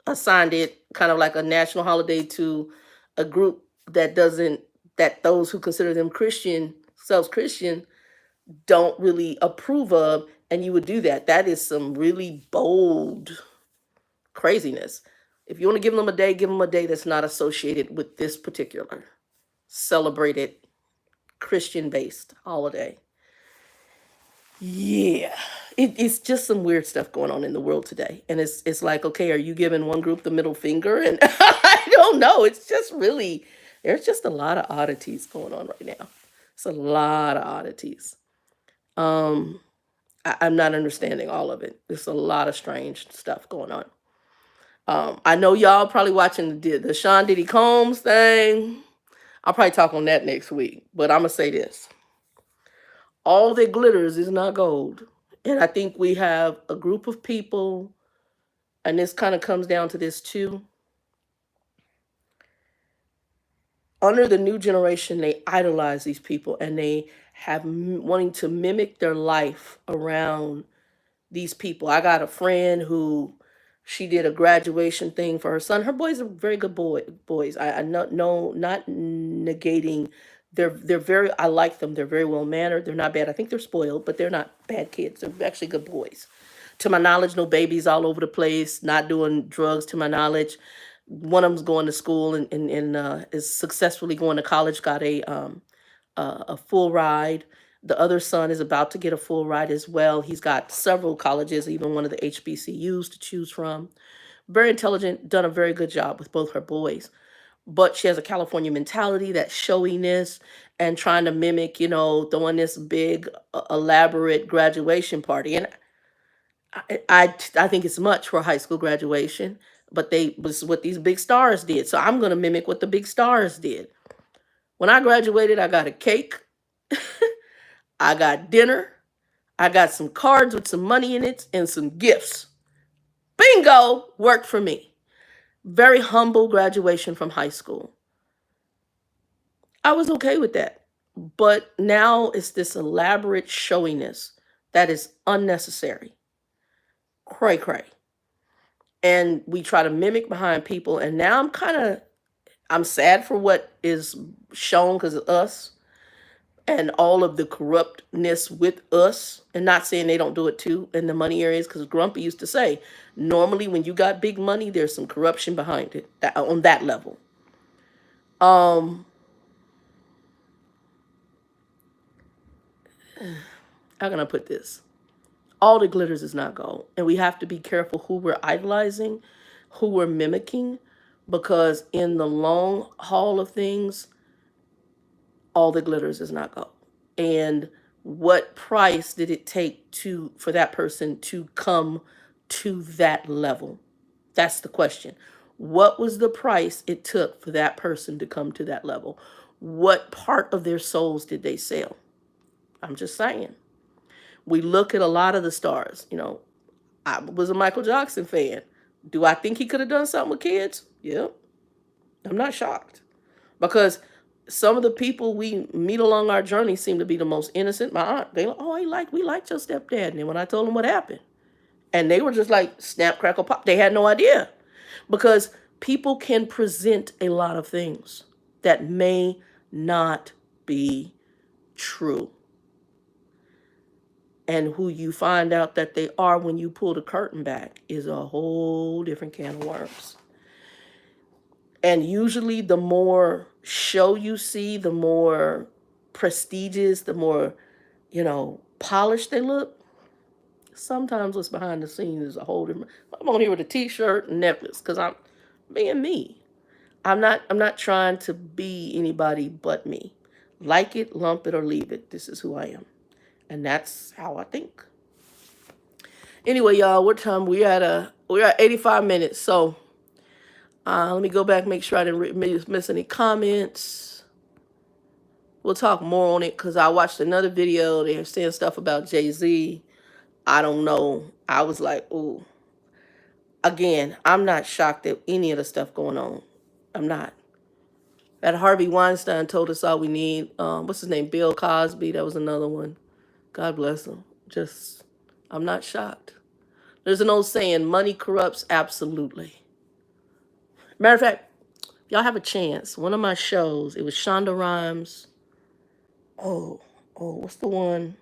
assigned it kind of like a national holiday to a group that doesn't, that those who consider them Christian, selves Christian, don't really approve of, and you would do that. That is some really bold craziness. If you want to give them a day that's not associated with this particular celebrated Christian based holiday. Yeah. It's just some weird stuff going on in the world today. And it's like, okay, are you giving one group the middle finger? And I don't know. It's just really, there's just a lot of oddities going on right now. It's a lot of oddities. Um, I'm not understanding all of it. There's a lot of strange stuff going on. I know y'all probably watching the Sean Diddy Combs thing. I'll probably talk on that next week. But I'm gonna say this: all that glitters is not gold. And I think we have a group of people, and this kind of comes down to this too. Under the new generation, they idolize these people, and they have wanting to mimic their life around these people. I got a friend who she did a graduation thing for her son. Her boys are very good boys. I no not negating. They're very, I like them. They're very well mannered. They're not bad. I think they're spoiled, but they're not bad kids. They're actually good boys. To my knowledge, no babies all over the place, not doing drugs to my knowledge. One of them's going to school and is successfully going to college, got a full ride. The other son is about to get a full ride as well. He's got several colleges, even one of the HBCUs to choose from. Very intelligent, done a very good job with both her boys. But she has a California mentality, that showiness, and trying to mimic, throwing this big, elaborate graduation party. And I think it's much for a high school graduation, but they was what these big stars did. So I'm going to mimic what the big stars did. When I graduated, I got a cake, I got dinner, I got some cards with some money in it, and some gifts. Bingo! Worked for me. Very humble graduation from high school. I was okay with that. But now it's this elaborate showiness that is unnecessary. Cray cray. And we try to mimic behind people. And now I'm sad for what is shown because of us and all of the corruptness with us. And not saying they don't do it too in the money areas, because Grumpy used to say, normally when you got big money, there's some corruption behind it on that level. How can I put this? All that glitters is not gold. And we have to be careful who we're idolizing, who we're mimicking, because in the long haul of things, all that glitters is not gold. And what price did it take for that person to come to that level? That's the question. What was the price it took for that person to come to that level? What part of their souls did they sell? I'm just saying. We look at a lot of the stars. I was a Michael Jackson fan. Do I think he could have done something with kids? Yeah. I'm not shocked. Because some of the people we meet along our journey seem to be the most innocent. My aunt, we liked your stepdad. And then when I told them what happened, and they were just like, snap, crackle, pop. They had no idea. Because people can present a lot of things that may not be true. And who you find out that they are when you pull the curtain back is a whole different can of worms. And usually the more show you see, the more prestigious, the more, polished they look, sometimes what's behind the scenes is a whole different. I'm on here with a t-shirt and necklace because I'm being me. I'm not trying to be anybody but me. Like it, lump it, or leave it. This is who I am. And that's how I think. Anyway, y'all, what time we're at 85 minutes. So let me go back, make sure I didn't miss any comments. We'll talk more on it because I watched another video. They're saying stuff about Jay-Z. I don't know. I was like, ooh. Again, I'm not shocked at any of the stuff going on. I'm not. That Harvey Weinstein told us all we need. What's his name? Bill Cosby. That was another one. God bless him. I'm not shocked. There's an old saying, money corrupts absolutely. Matter of fact, if y'all have a chance, one of my shows, it was Shonda Rhimes. What's the one?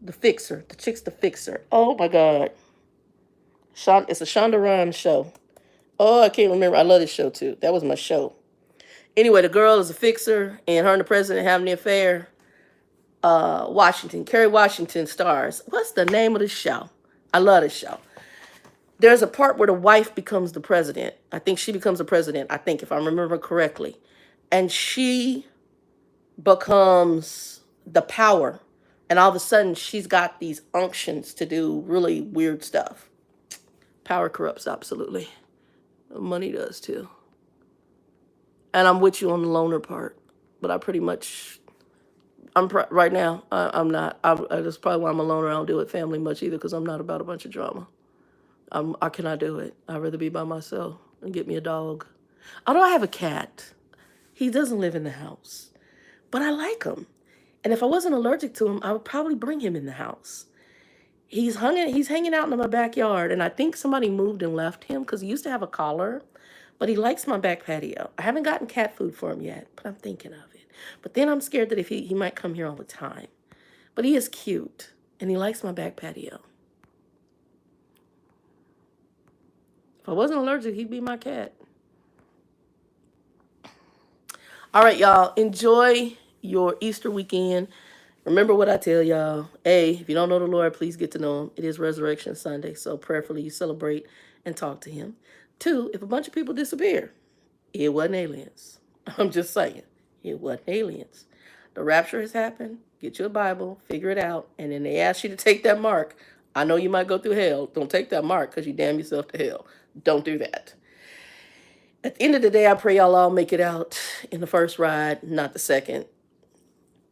The Fixer. The Chick's The Fixer. Oh my God. It's a Shonda Rhimes show. Oh, I can't remember. I love this show too. That was my show. Anyway, the girl is a fixer, and her and the president having an affair. Kerry Washington stars. What's the name of the show? I love this show. There's a part where the wife becomes the president. I think she becomes the president, if I remember correctly. And she becomes the power. And all of a sudden, she's got these unctions to do really weird stuff. Power corrupts, absolutely. Money does, too. And I'm with you on the loner part. But I pretty much... right now, I'm not. That's probably why I'm a loner. I don't deal with family much either because I'm not about a bunch of drama. I cannot do it. I'd rather be by myself and get me a dog. Although I have a cat. He doesn't live in the house. But I like him. And if I wasn't allergic to him, I would probably bring him in the house. He's hanging out in my backyard, and I think somebody moved and left him because he used to have a collar. But he likes my back patio. I haven't gotten cat food for him yet, but I'm thinking of it. But then I'm scared that if he might come here all the time. But he is cute, and he likes my back patio. If I wasn't allergic, he'd be my cat. All right, y'all. Enjoy your Easter weekend. Remember what I tell y'all. A, if you don't know the Lord, please get to know him. It is Resurrection Sunday, so prayerfully you celebrate and talk to him. 2, if a bunch of people disappear, it wasn't aliens. I'm just saying. It wasn't aliens. The rapture has happened. Get you a Bible, figure it out, and then they ask you to take that mark. I know you might go through hell. Don't take that mark because you damn yourself to hell. Don't do that. At the end of the day, I pray y'all all make it out in the first ride, not the second.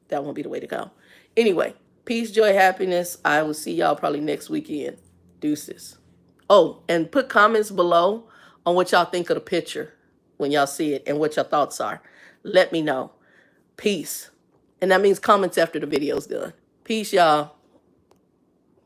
That won't be the way to go. Anyway, peace, joy, happiness. I will see y'all probably next weekend. Deuces. Oh, and put comments below on what y'all think of the picture when y'all see it and what your thoughts are. Let me know. Peace. And that means comments after the video's done. Peace, y'all.